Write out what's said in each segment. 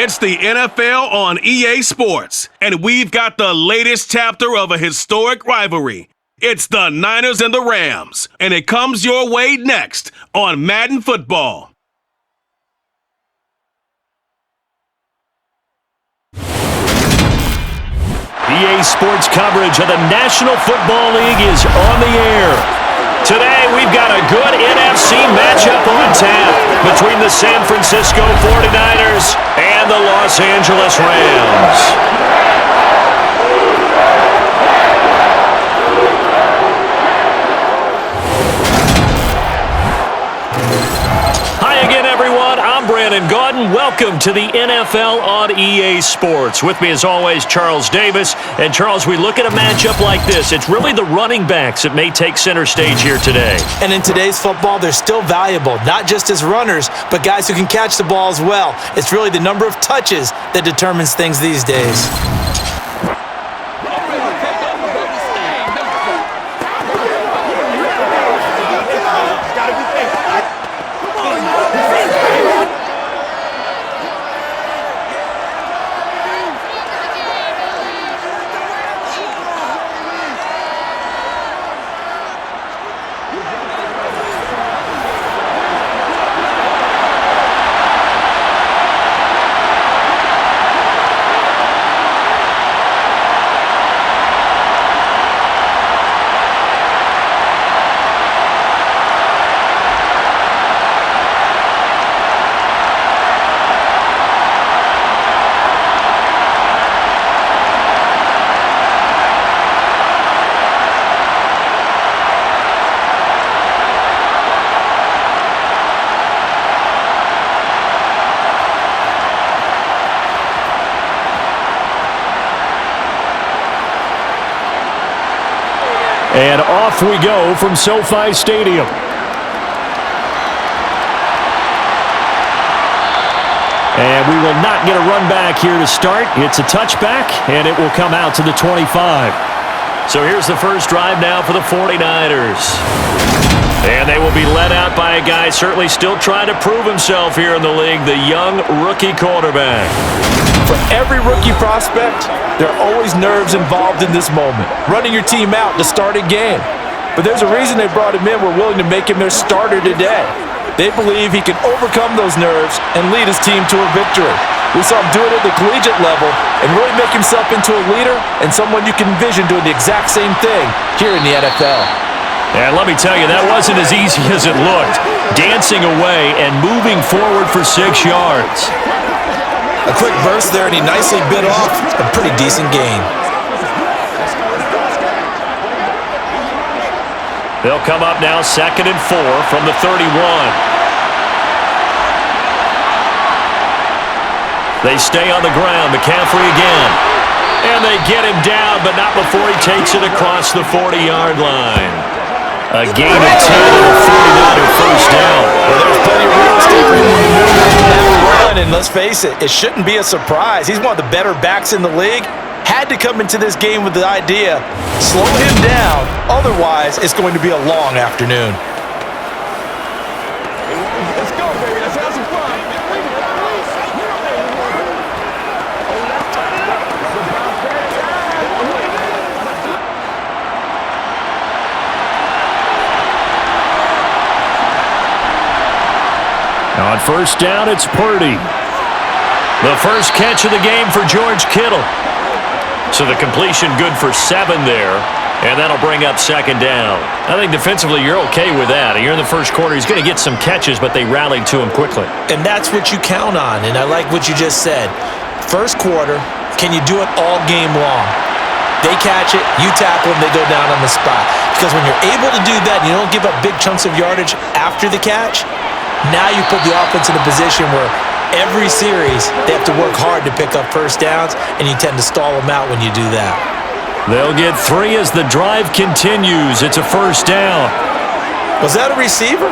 It's the NFL on EA Sports, and we've got the latest chapter of a historic rivalry. It's the Niners and the Rams, and it comes your way next on Madden Football. EA Sports coverage of the National Football League is on the air. Today, we've got a good NFC matchup on tap between the San Francisco 49ers and the Los Angeles Rams. And Gordon, welcome to the NFL on EA Sports. With me, as always, Charles Davis. And, Charles, we look at a matchup like this. It's really the running backs that may take center stage here today. And in today's football, they're still valuable, not just as runners, but guys who can catch the ball as well. It's really the number of touches that determines things these days. And off we go from SoFi Stadium. And we will not get a run back here to start. It's a touchback, and it will come out to the 25. So here's the first drive now for the 49ers. And they will be led out by a guy certainly still trying to prove himself here in the league, the young rookie quarterback. For every rookie prospect, there are always nerves involved in this moment. Running your team out to start a game. But there's a reason they brought him in. We're willing to make him their starter today. They believe he can overcome those nerves and lead his team to a victory. We saw him do it at the collegiate level and really make himself into a leader and someone you can envision doing the exact same thing here in the NFL. And let me tell you, that wasn't as easy as it looked. Dancing away and moving forward for 6 yards. A quick burst there, and he nicely bit off a pretty decent gain. They'll come up now 2nd and 4 from the 31. They stay on the ground. McCaffrey again. And they get him down, but not before he takes it across the 40-yard line. A gain of 10 and a 49er first down. Well, there's plenty of real estate for him to move that run, and let's face it, it shouldn't be a surprise. He's one of the better backs in the league. Had to come into this game with the idea, slow him down, otherwise it's going to be a long afternoon. Let's go, baby. Let's have some fun. On first down, it's Purdy. The first catch of the game for George Kittle. So the completion good for 7 there, and that'll bring up 2nd down. I think defensively you're okay with that. You're in the first quarter. He's going to get some catches, but they rallied to him quickly. And that's what you count on, and I like what you just said. First quarter, can you do it all game long? They catch it, you tackle them, they go down on the spot. Because when you're able to do that and you don't give up big chunks of yardage after the catch, now you put the offense in a position where every series they have to work hard to pick up first downs, and you tend to stall them out when you do that. They'll get 3 as the drive continues. It's a first down. Was that a receiver?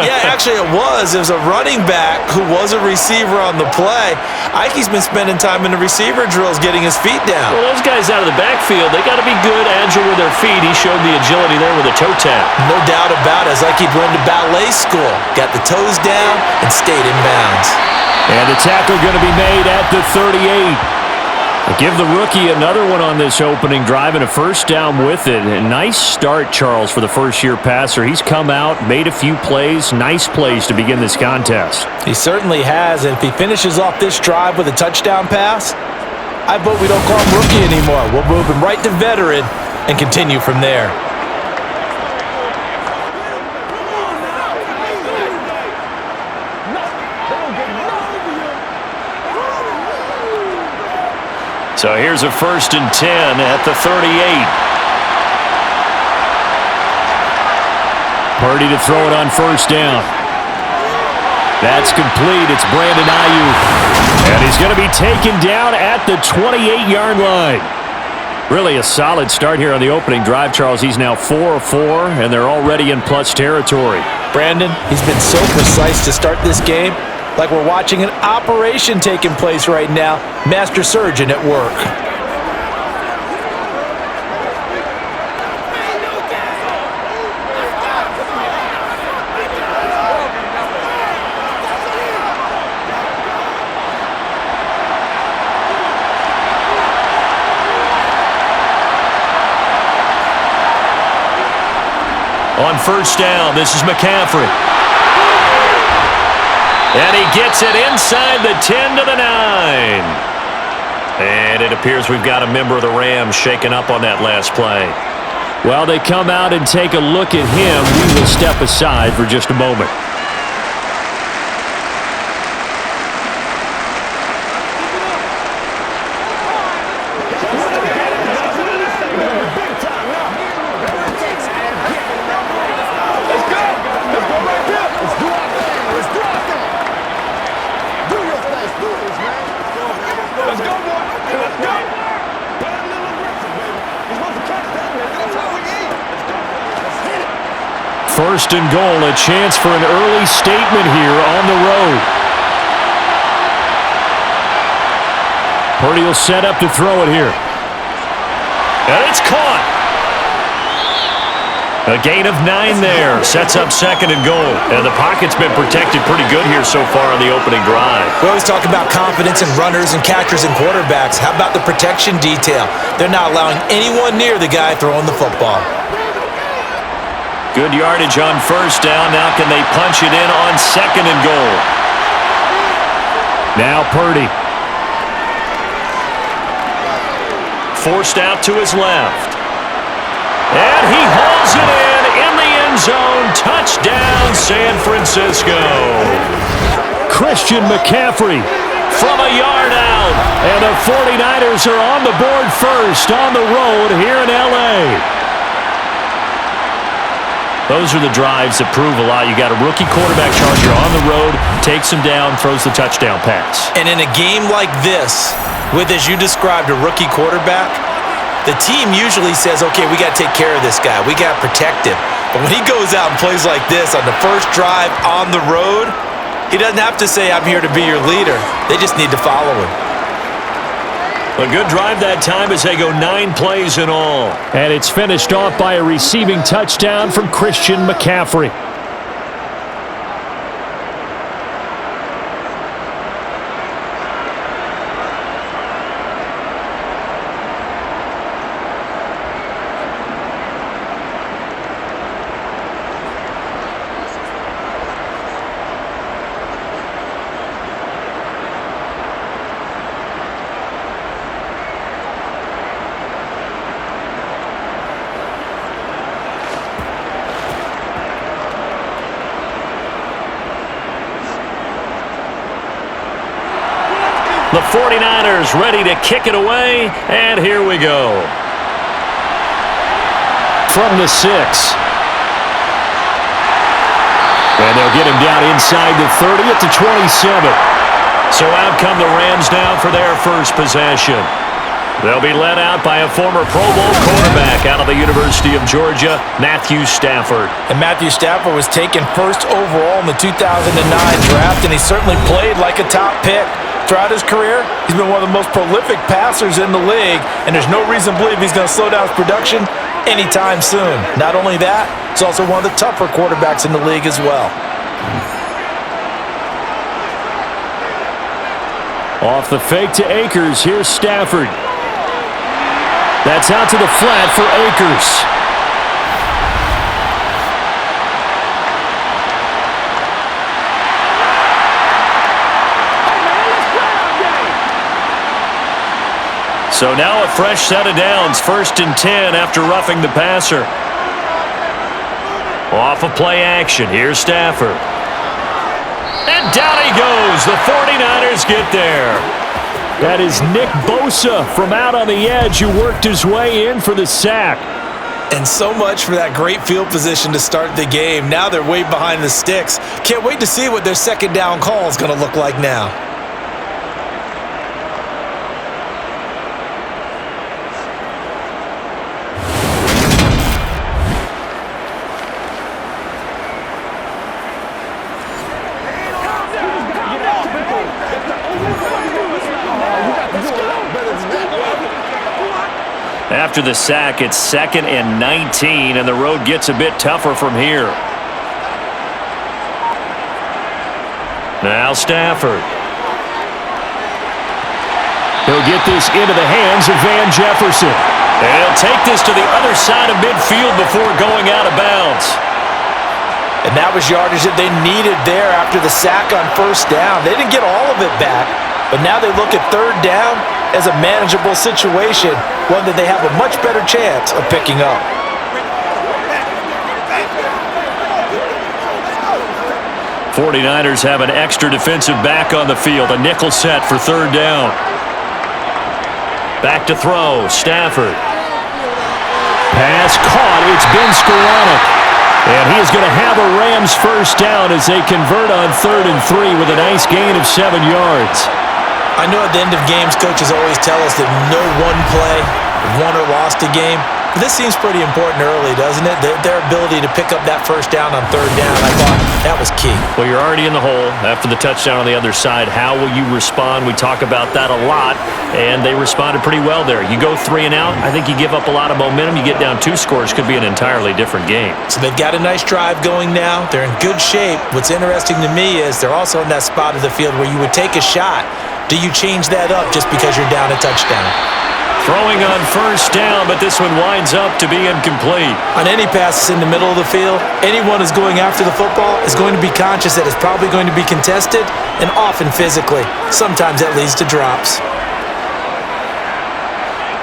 Yeah, actually it was. It was a running back who was a receiver on the play. Ike's been spending time in the receiver drills getting his feet down. Well, those guys out of the backfield, they got to be good, agile with their feet. He showed the agility there with a toe tap. No doubt about it. It's like he'd run to ballet school. Got the toes down and stayed in bounds. And the tackle going to be made at the 38. Give the rookie another one on this opening drive and a first down with it. A nice start, Charles, for the first-year passer. He's come out, made a few plays, nice plays to begin this contest. He certainly has, and if he finishes off this drive with a touchdown pass, I vote we don't call him rookie anymore. We'll move him right to veteran and continue from there. So here's a 1st and 10 at the 38. Purdy to throw it on first down. That's complete. It's Brandon Ayuk. And he's going to be taken down at the 28-yard line. Really a solid start here on the opening drive, Charles. He's now 4 of 4, and they're already in plus territory. Brandon, he's been so precise to start this game. Like we're watching an operation taking place right now. Master surgeon at work. On first down, this is McCaffrey. And he gets it inside the 10 to the 9. And it appears we've got a member of the Rams shaken up on that last play. While they come out and take a look at him, we will step aside for just a moment. First and goal, a chance for an early statement here on the road. Purdy will set up to throw it here. And it's caught. A gain of 9 there. Sets up 2nd and goal. And the pocket's been protected pretty good here so far on the opening drive. We always talk about confidence in runners and catchers and quarterbacks. How about the protection detail? They're not allowing anyone near the guy throwing the football. Good yardage on first down. Now can they punch it in on 2nd and goal? Now Purdy. Forced out to his left. And he hauls it in the end zone. Touchdown, San Francisco. Christian McCaffrey from a yard out. And the 49ers are on the board first on the road here in L.A. Those are the drives that prove a lot. You got a rookie quarterback charger on the road, takes him down, throws the touchdown pass. And in a game like this, with, as you described, a rookie quarterback, the team usually says, okay, we got to take care of this guy. We got to protect him. But when he goes out and plays like this on the first drive on the road, he doesn't have to say, I'm here to be your leader. They just need to follow him. A good drive that time as they go 9 plays in all. And it's finished off by a receiving touchdown from Christian McCaffrey. The 49ers ready to kick it away, and here we go. From the 6. And they'll get him down inside the 30 at the 27. So out come the Rams now for their first possession. They'll be led out by a former Pro Bowl quarterback out of the University of Georgia, Matthew Stafford. And Matthew Stafford was taken first overall in the 2009 draft, and he certainly played like a top pick. Throughout his career, he's been one of the most prolific passers in the league, and there's no reason to believe he's going to slow down his production anytime soon. Not only that, he's also one of the tougher quarterbacks in the league as well. Off the fake to Akers, here's Stafford. That's out to the flat for Akers. So now a fresh set of downs, 1st and 10 after roughing the passer. Off of play action, here's Stafford. And down he goes. The 49ers get there. That is Nick Bosa from out on the edge who worked his way in for the sack. And so much for that great field position to start the game. Now they're way behind the sticks. Can't wait to see what their second down call is going to look like now. After the sack, it's 2nd and 19, and the road gets a bit tougher from here. Now Stafford. He'll get this into the hands of Van Jefferson. And he'll take this to the other side of midfield before going out of bounds. And that was yardage that they needed there after the sack on 1st down. They didn't get all of it back, but now they look at 3rd down as a manageable situation, one that they have a much better chance of picking up. '49ers have an extra defensive back on the field, a nickel set for 3rd down. Back to throw, Stafford. Pass caught, it's been Skoranek. And he is going to have a Rams 1st down as they convert on 3rd and 3 with a nice gain of 7 yards. I know at the end of games, coaches always tell us that no one play won or lost a game. But this seems pretty important early, doesn't it? Their ability to pick up that 1st down on 3rd down, I thought that was key. Well, you're already in the hole after the touchdown on the other side. How will you respond? We talk about that a lot, and they responded pretty well there. You go 3 and out, I think you give up a lot of momentum. You get down 2 scores, could be an entirely different game. So they've got a nice drive going now. They're in good shape. What's interesting to me is they're also in that spot of the field where you would take a shot. Do you change that up just because you're down a touchdown? Throwing on 1st down, but this one winds up to be incomplete. On any passes in the middle of the field, anyone who's going after the football is going to be conscious that it's probably going to be contested and often physically. Sometimes that leads to drops.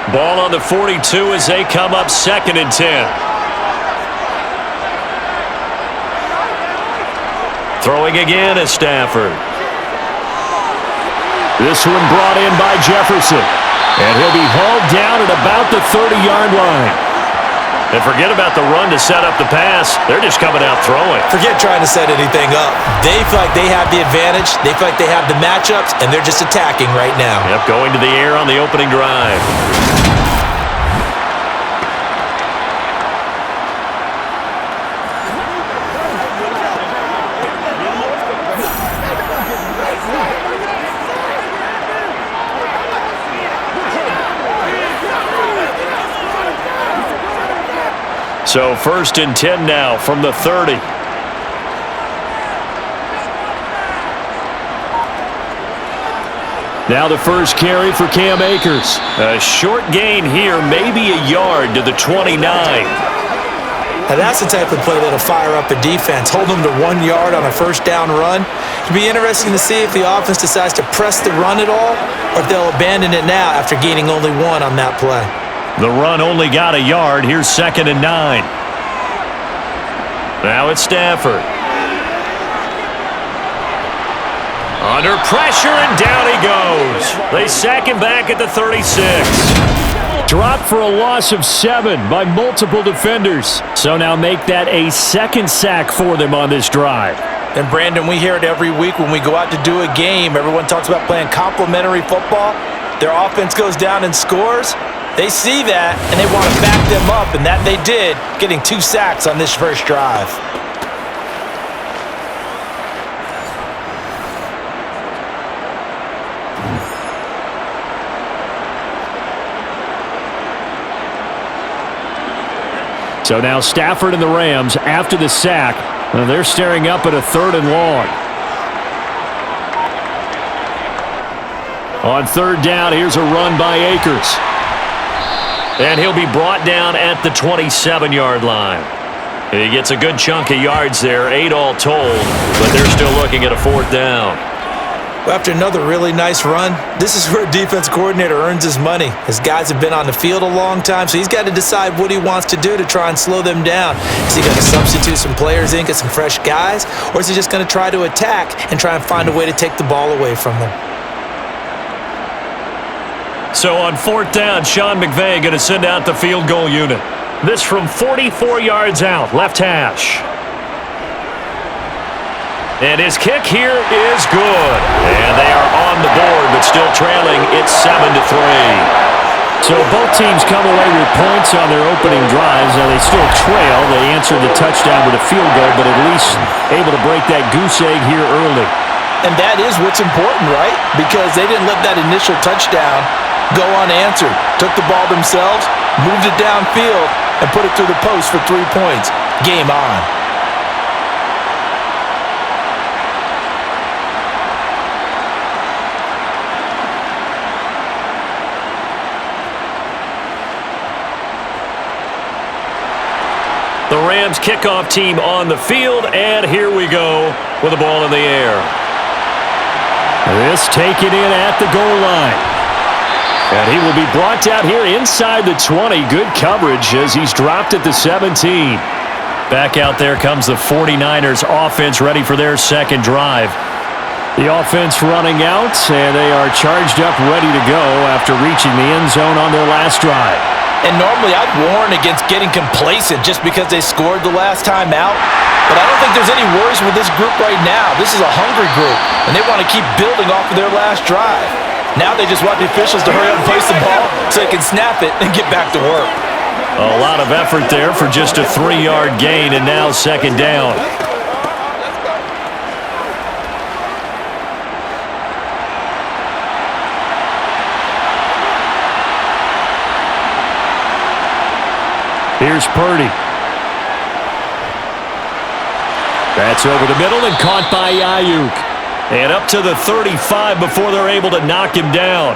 Ball on the 42 as they come up 2nd and 10. Throwing again is Stafford. This one brought in by Jefferson. And he'll be hauled down at about the 30-yard line. And forget about the run to set up the pass. They're just coming out throwing. Forget trying to set anything up. They feel like they have the advantage. They feel like they have the matchups, and they're just attacking right now. Yep, going to the air on the opening drive. So 1st and 10 now from the 30. Now the first carry for Cam Akers. A short gain here, maybe a yard to the 29. Now that's the type of play that'll fire up a defense. Hold them to 1 yard on a 1st down run. It'll be interesting to see if the offense decides to press the run at all or if they'll abandon it now after gaining only 1 on that play. The run only got a yard. Here's 2nd and 9. Now it's Stafford. Under pressure, and down he goes. They sack him back at the 36. Dropped for a loss of 7 by multiple defenders. So now make that a 2nd sack for them on this drive. And Brandon, we hear it every week when we go out to do a game. Everyone talks about playing complementary football. Their offense goes down and scores. They see that, and they want to back them up, and that they did, getting 2 sacks on this first drive. So now Stafford and the Rams, after the sack, they're staring up at a 3rd and long. On 3rd down, here's a run by Akers. And he'll be brought down at the 27-yard line. He gets a good chunk of yards there, 8 all told, but they're still looking at a 4th down. Well, after another really nice run, this is where a defense coordinator earns his money. His guys have been on the field a long time, so he's got to decide what he wants to do to try and slow them down. Is he going to substitute some players in, get some fresh guys, or is he just going to try to attack and try and find a way to take the ball away from them? So on 4th down, Sean McVay going to send out the field goal unit. This from 44 yards out, left hash. And his kick here is good. And they are on the board, but still trailing. It's 7-3. So both teams come away with points on their opening drives. Now they still trail. They answered the touchdown with a field goal, but at least able to break that goose egg here early. And that is what's important, right? Because they didn't let that initial touchdown go unanswered. Took the ball themselves, moved it downfield, and put it through the post for 3 points. Game on. The Rams kickoff team on the field, and here we go with the ball in the air. This taken in at the goal line. And he will be brought down here inside the 20. Good coverage as he's dropped at the 17. Back out there comes the 49ers offense ready for their second drive. The offense running out, and they are charged up ready to go after reaching the end zone on their last drive. And normally I'd warn against getting complacent just because they scored the last time out. But I don't think there's any worries with this group right now. This is a hungry group, and they want to keep building off of their last drive. Now they just want the officials to hurry up and place the ball so they can snap it and get back to work. A lot of effort there for just a 3-yard gain, and now 2nd down. Here's Purdy. That's over the middle and caught by Ayuk. And up to the 35 before they're able to knock him down.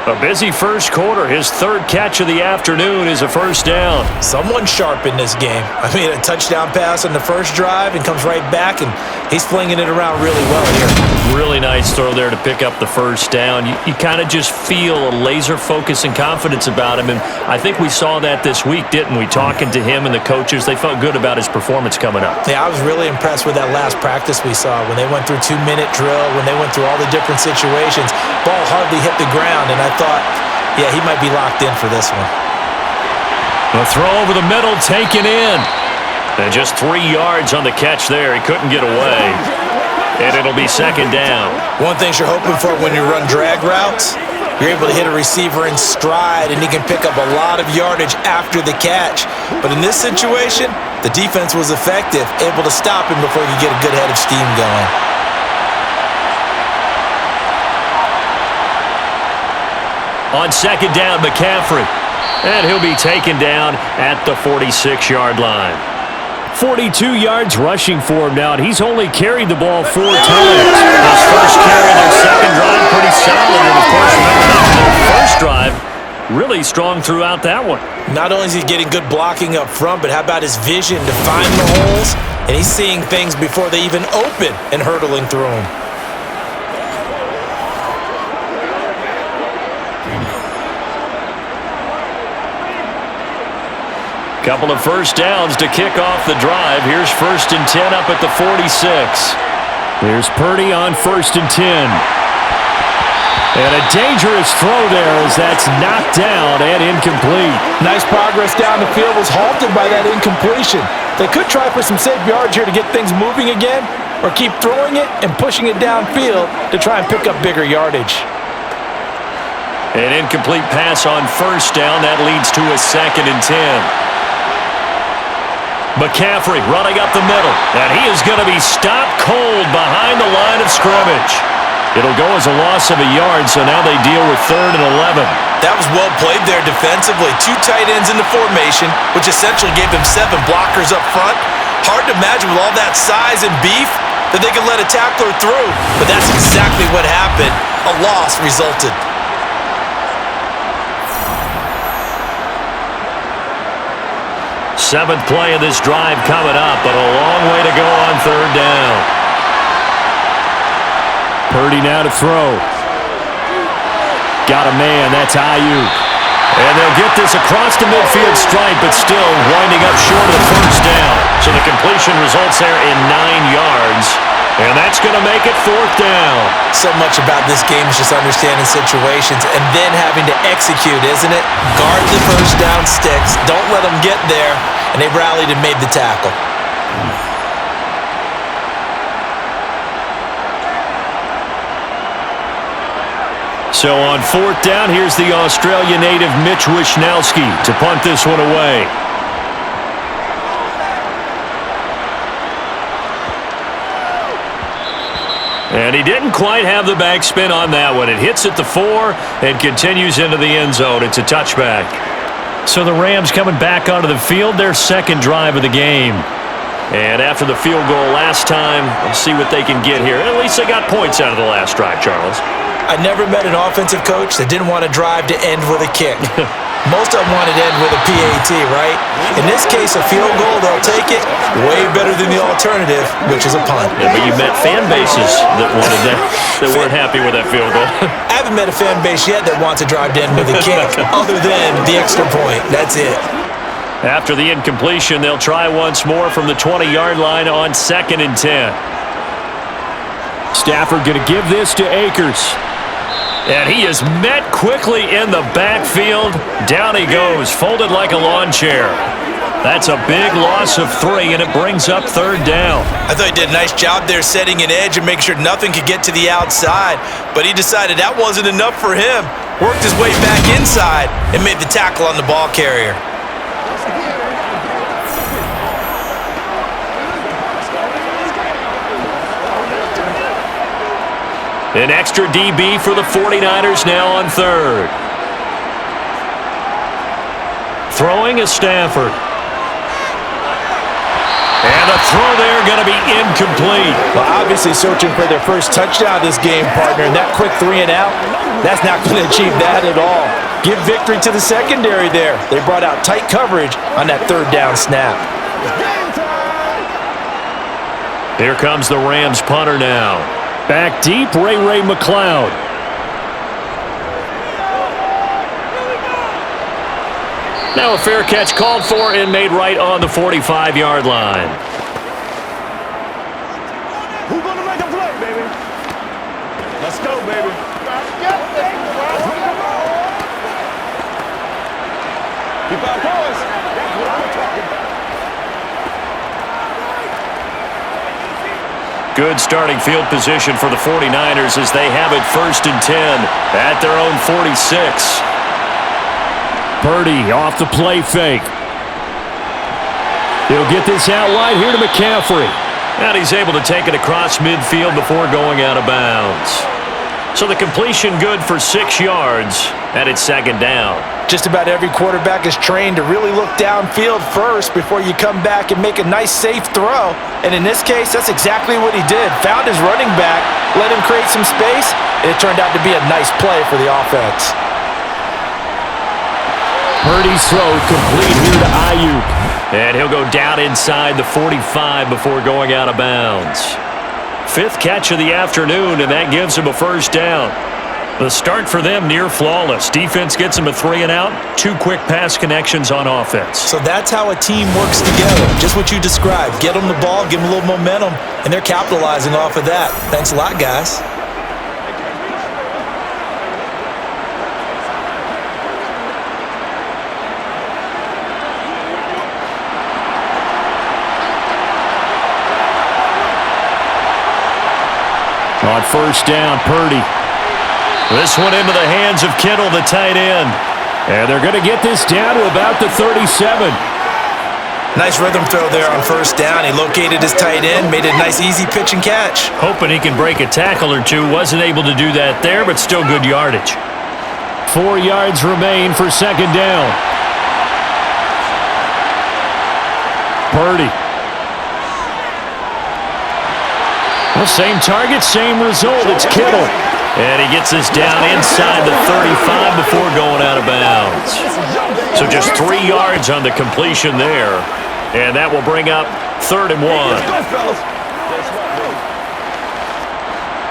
A busy first quarter. His 3rd catch of the afternoon is a 1st down. Someone sharp in this game. I mean, a touchdown pass on the first drive and comes right back, and he's flinging it around really well here. Really nice throw there to pick up the 1st down. You kind of just feel a laser focus and confidence about him, and I think we saw that this week, didn't we? Talking to him and the coaches, they felt good about his performance coming up. Yeah, I was really impressed with that last practice we saw when they went through 2-minute drill, when they went through all the different situations. Ball hardly hit the ground, and I thought, yeah, he might be locked in for this one. A throw over the middle, taken in. And just 3 yards on the catch there. He couldn't get away. And it'll be 2nd down. One thing you're hoping for when you run drag routes, you're able to hit a receiver in stride, and he can pick up a lot of yardage after the catch. But in this situation, the defense was effective, able to stop him before he could get a good head of steam going. On 2nd down, McCaffrey. And he'll be taken down at the 46-yard line. 42 yards rushing for him now, and he's only carried the ball 4 times. His first carry, their 2nd drive, pretty solid. And, of course, remember the first drive, really strong throughout that one. Not only is he getting good blocking up front, but how about his vision to find the holes? And he's seeing things before they even open and hurtling through them. Couple of 1st downs to kick off the drive. Here's 1st and 10 up at the 46. There's Purdy on 1st and 10. And a dangerous throw there as that's knocked down and incomplete. Nice progress down the field, was halted by that incompletion. They could try for some safe yards here to get things moving again, or keep throwing it and pushing it downfield to try and pick up bigger yardage. An incomplete pass on 1st down. That leads to a 2nd and 10. McCaffrey running up the middle, and he is going to be stopped cold behind the line of scrimmage. It'll go as a loss of a yard, so now they deal with 3rd and 11. That was well played there defensively. 2 tight ends in the formation, which essentially gave them 7 blockers up front. Hard to imagine with all that size and beef that they could let a tackler through. But that's exactly what happened. A loss resulted. Seventh play of this drive coming up, but a long way to go on third down. Purdy now to throw. Got a man, that's Ayuk. And they'll get this across the midfield stripe, but still winding up short of the first down. So the completion results there in 9 yards. And that's going to make it fourth down. So much about this game is just understanding situations and then having to execute, isn't it? Guard the first down sticks. Don't let them get there. And they rallied and made the tackle. So on fourth down, here's the Australia native Mitch Wishnowsky to punt this one away. And he didn't quite have the backspin on that one. It hits at the 4 and continues into the end zone. It's a touchback. So the Rams coming back onto the field, their second drive of the game. And after the field goal last time, we'll see what they can get here. At least they got points out of the last drive, Charles. I never met an offensive coach that didn't want to drive to end with a kick. Most of them wanted to end with a PAT, right? In this case, a field goal, they'll take it. Way better than the alternative, which is a punt. Yeah, but you met fan bases that wanted that weren't happy with that field goal. I haven't met a fan base yet that wants to drive to end with a kick, other than the extra point. That's it. After the incompletion, they'll try once more from the 20-yard line on 2nd and 10. Stafford going to give this to Akers. And he is met quickly in the backfield. Down he goes, folded like a lawn chair. That's a big loss of 3, and it brings up third down. I thought he did a nice job there setting an edge and making sure nothing could get to the outside. But he decided that wasn't enough for him. Worked his way back inside and made the tackle on the ball carrier. An extra DB for the 49ers now on third. Throwing is Stafford. And the throw there going to be incomplete. Well, obviously searching for their first touchdown this game, partner. And that quick 3 and out, that's not going to achieve that at all. Give victory to the secondary there. They brought out tight coverage on that third down snap. Here comes the Rams punter now. Back deep, Ray McLeod. Now a fair catch called for and made right on the 45-yard line. Who's going to make a play, baby? Let's go, baby. Keep our boys. That's what I'm talking about. Good starting field position for the 49ers as they have it 1st and 10 at their own 46. Purdy off the play fake. He'll get this out wide here to McCaffrey. And he's able to take it across midfield before going out of bounds. So the completion good for 6 yards, and it's 2nd down. Just about every quarterback is trained to really look downfield first before you come back and make a nice, safe throw. And in this case, that's exactly what he did. Found his running back, let him create some space, and it turned out to be a nice play for the offense. Purdy's throw complete here to Ayuk. And he'll go down inside the 45 before going out of bounds. 5th catch of the afternoon, and that gives him a first down. The start for them near flawless. Defense gets them a 3 and out. 2 quick pass connections on offense. So that's how a team works together. Just what you described. Get them the ball, give them a little momentum, and they're capitalizing off of that. Thanks a lot, guys. On first down, Purdy. This one into the hands of Kittle, the tight end. And they're going to get this down to about the 37. Nice rhythm throw there on first down. He located his tight end, made it a nice, easy pitch and catch. Hoping he can break a tackle or two. Wasn't able to do that there, but still good yardage. 4 yards remain for second down. Purdy. Well, same target, same result. It's Kittle. And he gets this down inside the 35 before going out of bounds. So just 3 yards on the completion there. And that will bring up 3rd and 1.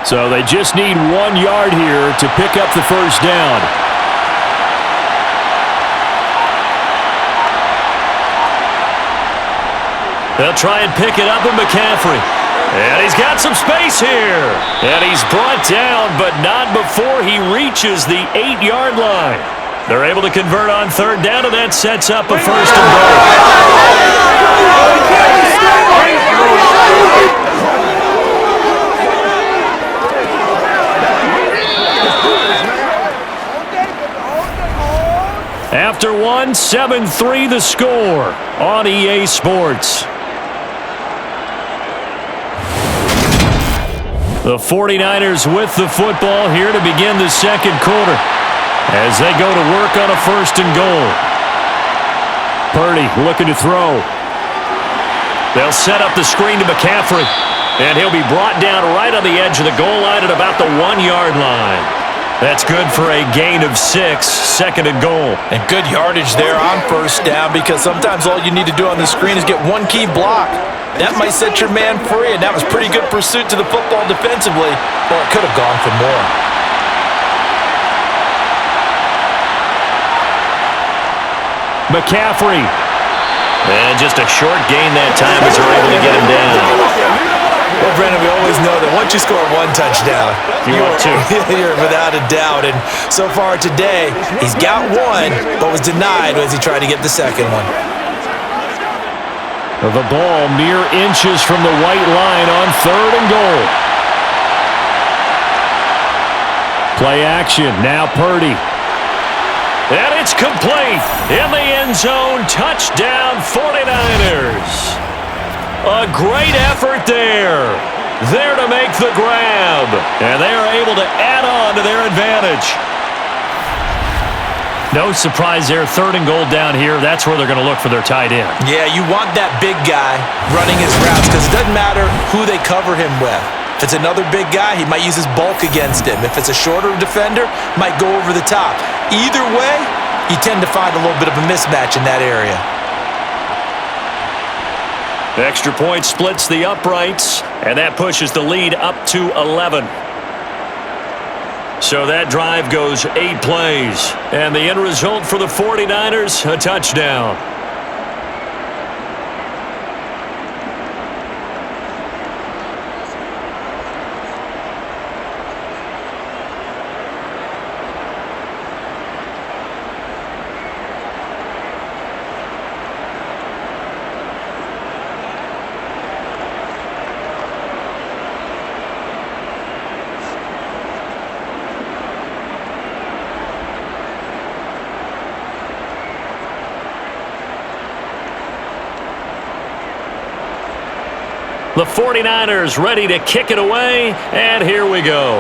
So they just need 1 yard here to pick up the first down. They'll try and pick it up with McCaffrey. And he's got some space here. And he's brought down, but not before he reaches the 8-yard line. They're able to convert on 3rd down, and that sets up a 1st and goal. After 1, 7-3 the score on EA Sports. The 49ers with the football here to begin the second quarter as they go to work on a 1st and goal. Purdy looking to throw. They'll set up the screen to McCaffrey, and he'll be brought down right on the edge of the goal line at about the 1-yard line. That's good for a gain of 6, 2nd and goal. And good yardage there on 1st down, because sometimes all you need to do on the screen is get one key block. That might set your man free, and that was pretty good pursuit to the football defensively. Well, it could have gone for more. McCaffrey. And just a short gain that time as they're able to get him down. Well, Brendan, we always know that once you score 1 touchdown, you're without a doubt. And so far today, he's got 1, but was denied as he tried to get the second one. The ball mere inches from the white line on 3rd and goal. Play action. Now Purdy. And it's complete. In the end zone. Touchdown 49ers. A great effort there. There to make the grab. And they are able to add on to their advantage. No surprise there. 3rd and goal down here. That's where they're going to look for their tight end. Yeah, you want that big guy running his routes because it doesn't matter who they cover him with. If it's another big guy, he might use his bulk against him. If it's a shorter defender, might go over the top. Either way, you tend to find a little bit of a mismatch in that area. The extra point splits the uprights, and that pushes the lead up to 11. So that drive goes 8 plays. And the end result for the 49ers, a touchdown. The 49ers ready to kick it away, and here we go.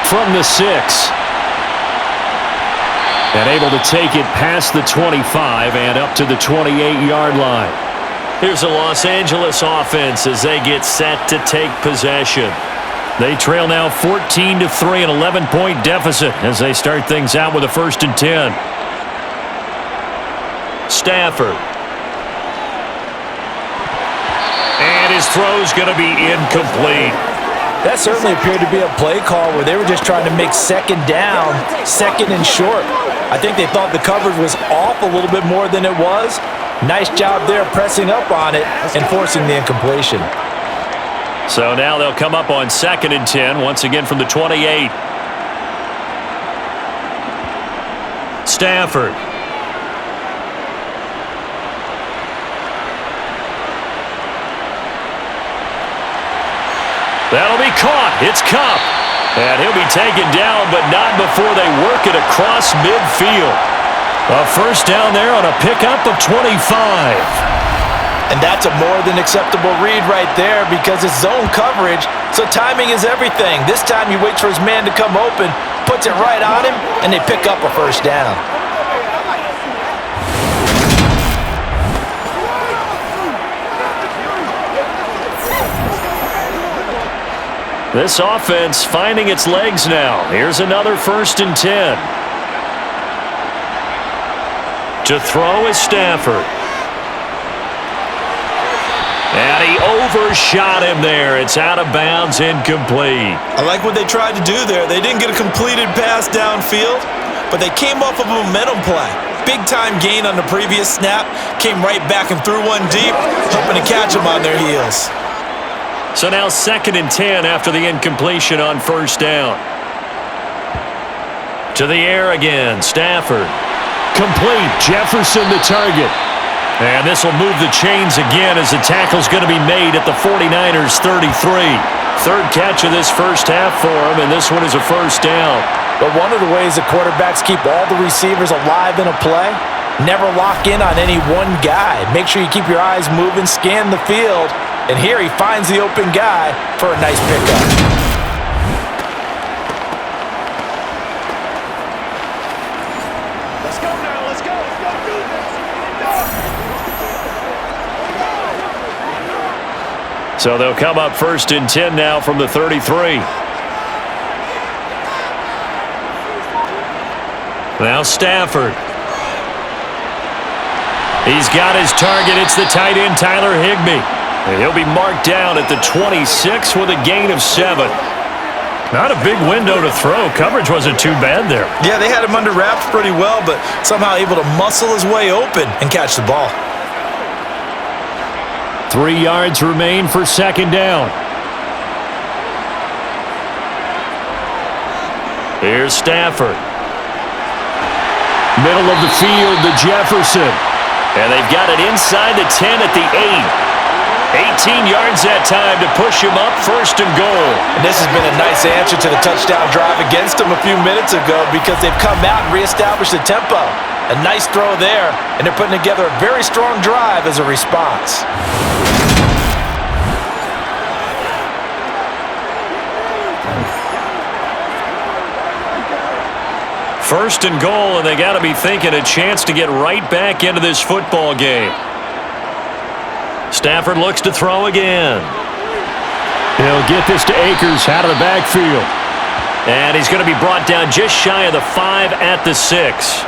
From the 6. And able to take it past the 25 and up to the 28-yard line. Here's the Los Angeles offense as they get set to take possession. They trail now 14-3, an 11-point deficit as they start things out with a 1st and 10. Stafford. And his throw's going to be incomplete. That certainly appeared to be a play call where they were just trying to make 2nd down, 2nd and short. I think they thought the coverage was off a little bit more than it was. Nice job there pressing up on it and forcing the incompletion. So now they'll come up on 2nd and 10, once again from the 28. Stafford. That'll be caught. It's Kupp. And he'll be taken down, but not before they work it across midfield. A 1st down there on a pickup of 25. And that's a more than acceptable read right there because it's zone coverage, so timing is everything. This time he waits for his man to come open, puts it right on him, and they pick up a first down. This offense finding its legs now. Here's another 1st and 10. To throw is Stafford. And he overshot him there. It's out of bounds, incomplete. I like what they tried to do there. They didn't get a completed pass downfield, but they came off of a momentum play. Big-time gain on the previous snap, came right back and threw one deep, hoping to catch them on their heels. So now 2nd and 10 after the incompletion on 1st down. To the air again, Stafford. Complete, Jefferson the target. And this will move the chains again as the tackle's going to be made at the 49ers 33. 3rd catch of this first half for him, and this one is a 1st down. But one of the ways the quarterbacks keep all the receivers alive in a play, never lock in on any one guy. Make sure you keep your eyes moving, scan the field, and here he finds the open guy for a nice pickup. So they'll come up 1st and 10 now from the 33. Now Stafford. He's got his target. It's the tight end, Tyler Higbee. And he'll be marked down at the 26 with a gain of 7. Not a big window to throw. Coverage wasn't too bad there. Yeah, they had him under wraps pretty well, but somehow able to muscle his way open and catch the ball. 3 yards remain for 2nd down. Here's Stafford. Middle of the field to Jefferson. And they've got it inside the 10 at the 8. 18 yards that time to push him up 1st and goal. And this has been a nice answer to the touchdown drive against them a few minutes ago because they've come out and reestablished the tempo. A nice throw there, and they're putting together a very strong drive as a response. 1st and goal, and they got to be thinking a chance to get right back into this football game. Stafford looks to throw again. He'll get this to Akers out of the backfield. And he's going to be brought down just shy of the 5 at the 6.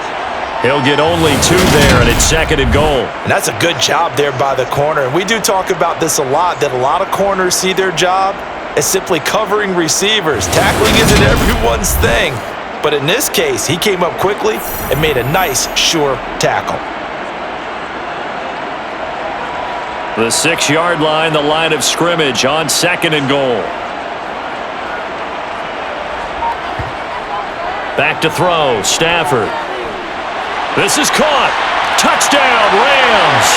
He'll get only 2 there, and it's 2nd and goal. And that's a good job there by the corner. And we do talk about this a lot, that a lot of corners see their job as simply covering receivers. Tackling isn't everyone's thing. But in this case, he came up quickly and made a nice, sure tackle. The 6-yard line, the line of scrimmage on 2nd and goal. Back to throw, Stafford. This is caught. Touchdown, Rams.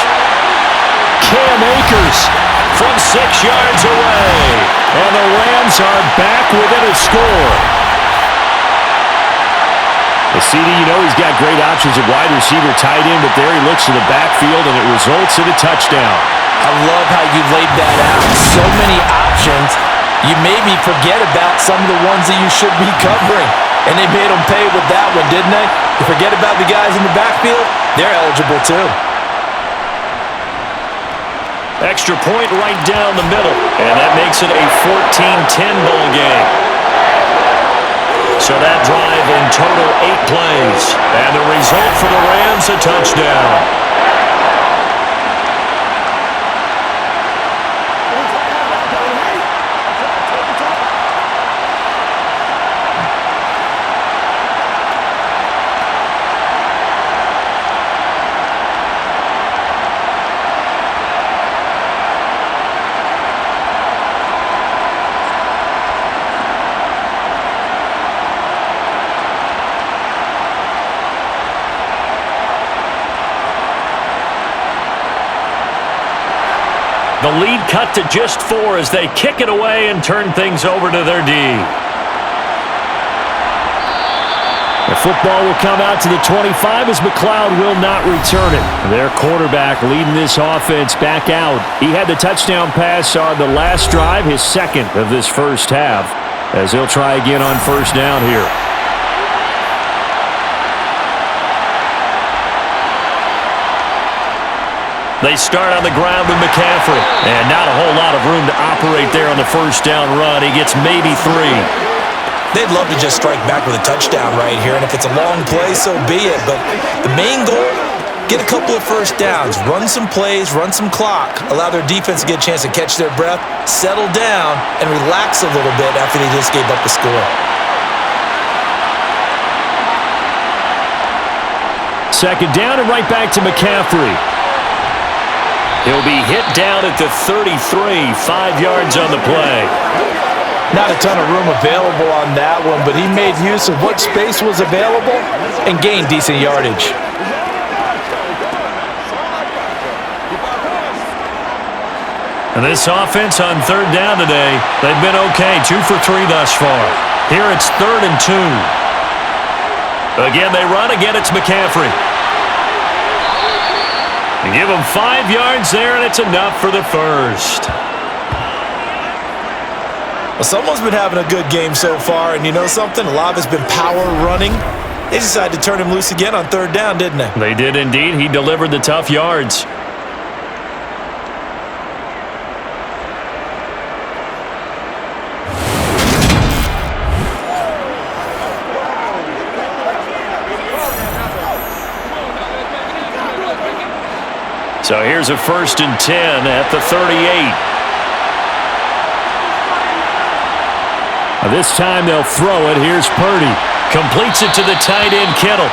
Cam Akers from 6 yards away. And the Rams are back within a score. The CD, you know he's got great options at wide receiver, tight end, but there he looks to the backfield, and it results in a touchdown. I love how you laid that out. So many options. You maybe forget about some of the ones that you should be covering. And they made them pay with that one, didn't they? You forget about the guys in the backfield, they're eligible too. Extra point right down the middle, and that makes it a 14-10 ball game. So that drive in total 8 plays, and the result for the Rams, a touchdown. The lead cut to just 4 as they kick it away and turn things over to their D. The football will come out to the 25 as McLeod will not return it. Their quarterback leading this offense back out. He had the touchdown pass on the last drive, his second of this first half, as he'll try again on first down here. They start on the ground with McCaffrey. And not a whole lot of room to operate there on the first down run. He gets maybe 3. They'd love to just strike back with a touchdown right here, and if it's a long play, so be it. But the main goal, get a couple of first downs, run some plays, run some clock, allow their defense to get a chance to catch their breath, settle down, and relax a little bit after they just gave up the score. Second down and right back to McCaffrey. He'll be hit down at the 33, 5 yards on the play. Not a ton of room available on that one, but he made use of what space was available and gained decent yardage. And this offense on third down today, they've been okay, 2 for 3 thus far. Here it's 3rd and 2. Again, they run. Again, it's McCaffrey. They give him 5 yards there, and it's enough for the first. Well, someone's been having a good game so far, and you know something? A lot of it's been power running. They decided to turn him loose again on third down, didn't they? They did indeed. He delivered the tough yards. So here's a 1st and 10 at the 38. This time they'll throw it. Here's Purdy. Completes it to the tight end, Kittle.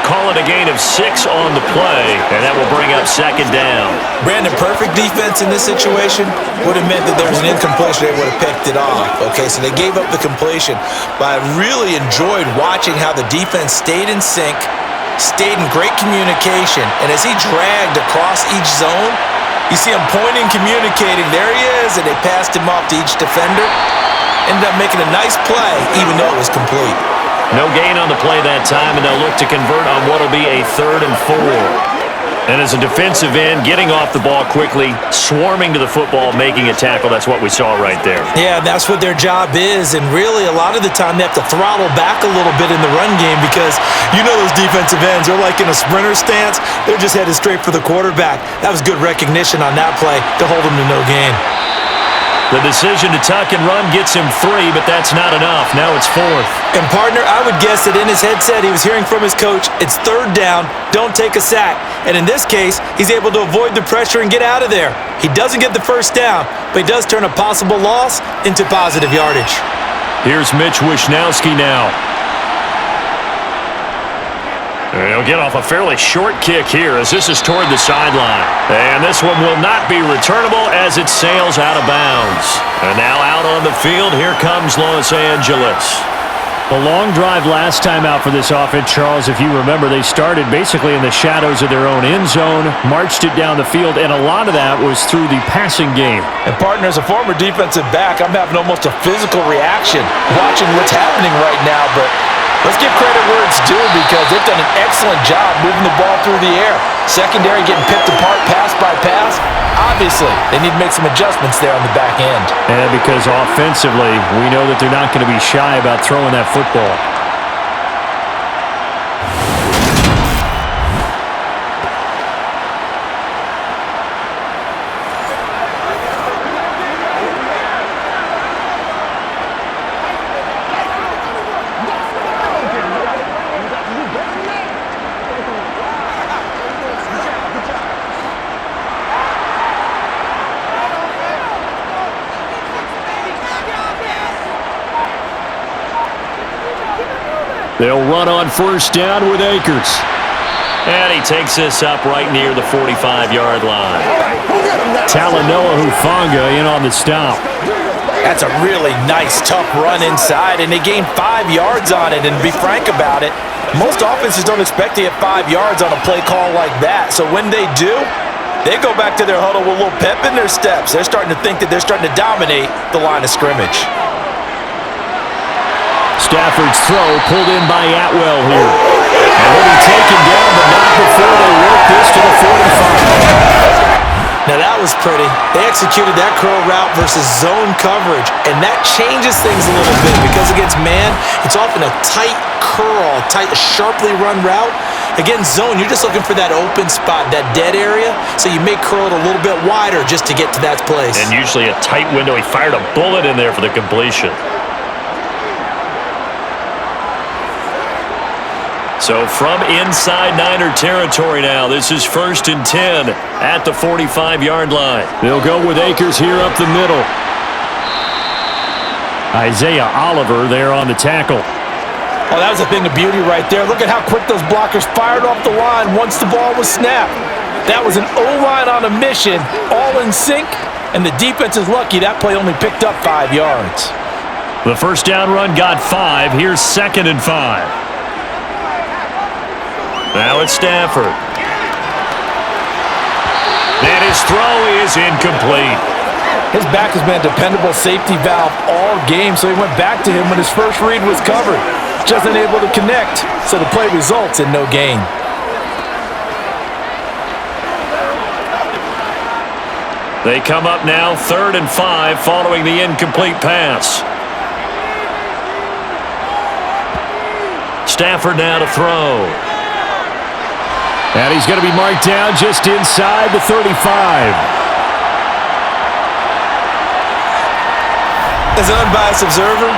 Call it a gain of 6 on the play, and that will bring up second down. Brandon, perfect defense in this situation would have meant that there was an incompletion. They would have picked it off. Okay, so they gave up the completion. But I really enjoyed watching how the defense stayed in sync, stayed in great communication, and as he dragged across each zone, you see him pointing, communicating. There he is, and they passed him off to each defender. Ended up making a nice play, even though it was complete. No gain on the play that time, and they'll look to convert on what will be a 3rd and 4. And as a defensive end, getting off the ball quickly, swarming to the football, making a tackle, that's what we saw right there. Yeah, that's what their job is, and really a lot of the time they have to throttle back a little bit in the run game because you know those defensive ends, they're like in a sprinter stance. They're just headed straight for the quarterback. That was good recognition on that play to hold them to no gain. The decision to tuck and run gets him 3, but that's not enough. Now it's 4th. And, partner, I would guess that in his headset he was hearing from his coach, it's 3rd down, don't take a sack. And in this case, he's able to avoid the pressure and get out of there. He doesn't get the first down, but he does turn a possible loss into positive yardage. Here's Mitch Wishnowski now. He'll get off a fairly short kick here as this is toward the sideline. And this one will not be returnable as it sails out of bounds. And now out on the field, here comes Los Angeles. A long drive last time out for this offense, Charles. If you remember, they started basically in the shadows of their own end zone, marched it down the field, and a lot of that was through the passing game. And, partner, as a former defensive back, I'm having almost a physical reaction watching what's happening right now, but let's give credit where it's due because they've done an excellent job moving the ball through the air. Secondary getting picked apart pass by pass. Obviously, they need to make some adjustments there on the back end. And because offensively, we know that they're not going to be shy about throwing that football. They'll run on first down with Akers. And he takes this up right near the 45-yard line. Talanoa Hufanga in on the stop. That's a really nice, tough run inside, and they gained 5 yards on it. And to be frank about it, most offenses don't expect to get 5 yards on a play call like that. So when they do, they go back to their huddle with a little pep in their steps. They're starting to think that they're starting to dominate the line of scrimmage. Stafford's throw pulled in by Atwell here. And he'll be taken down, but not before they work this to the 45. Now that was pretty. They executed that curl route versus zone coverage, and that changes things a little bit because against man, it's often a tight curl, sharply run route. Against zone, you're just looking for that open spot, that dead area, so you may curl it a little bit wider just to get to that place. And usually a tight window. He fired a bullet in there for the completion. So from inside Niner territory now, this is 1st and 10 at the 45-yard line. They'll go with Akers here up the middle. Isaiah Oliver there on the tackle. Oh, that was a thing of beauty right there. Look at how quick those blockers fired off the line once the ball was snapped. That was an O-line on a mission, all in sync, and the defense is lucky that play only picked up 5 yards. The first down run got 5. Here's 2nd and 5. Now it's Stafford. And his throw is incomplete. His back has been a dependable safety valve all game, so he went back to him when his first read was covered. Just unable to connect, so the play results in no gain. They come up now 3rd and 5 following the incomplete pass. Stafford now to throw. And he's going to be marked down just inside the 35. As an unbiased observer,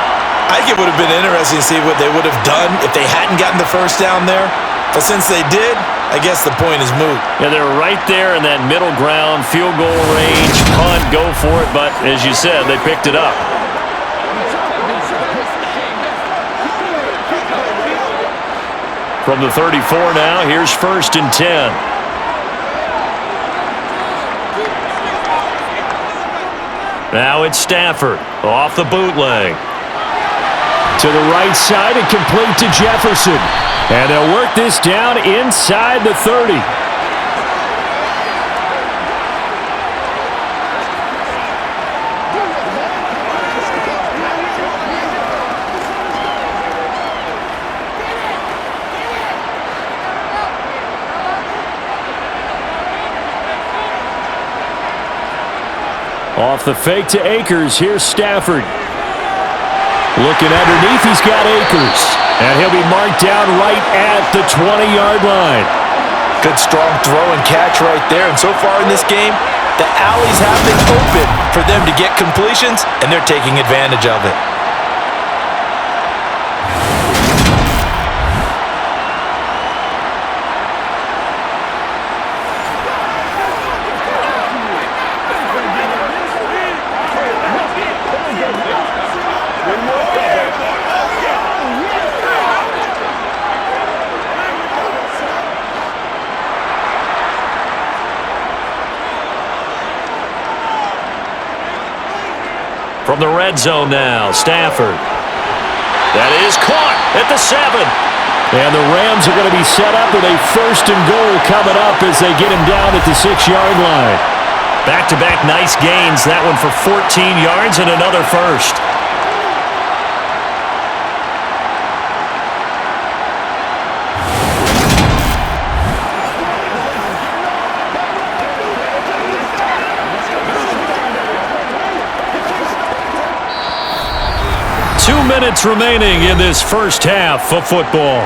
I think it would have been interesting to see what they would have done if they hadn't gotten the first down there. But since they did, I guess the point is moot. Yeah, they're right there in that middle ground, field goal range, punt, go for it. But as you said, they picked it up. From the 34 now, here's 1st and 10. Now it's Stafford off the bootleg. To the right side and complete to Jefferson. And they'll work this down inside the 30. Off the fake to Akers, here's Stafford. Looking underneath, he's got Akers. And he'll be marked down right at the 20-yard line. Good strong throw and catch right there. And so far in this game, the alleys have been open for them to get completions, and they're taking advantage of it. From the red zone now, Stafford. That is caught at the 7. And the Rams are going to be set up with a 1st and goal coming up as they get him down at the 6-yard line. Back-to-back nice gains. That one for 14 yards and another first. Minutes remaining in this first half of football.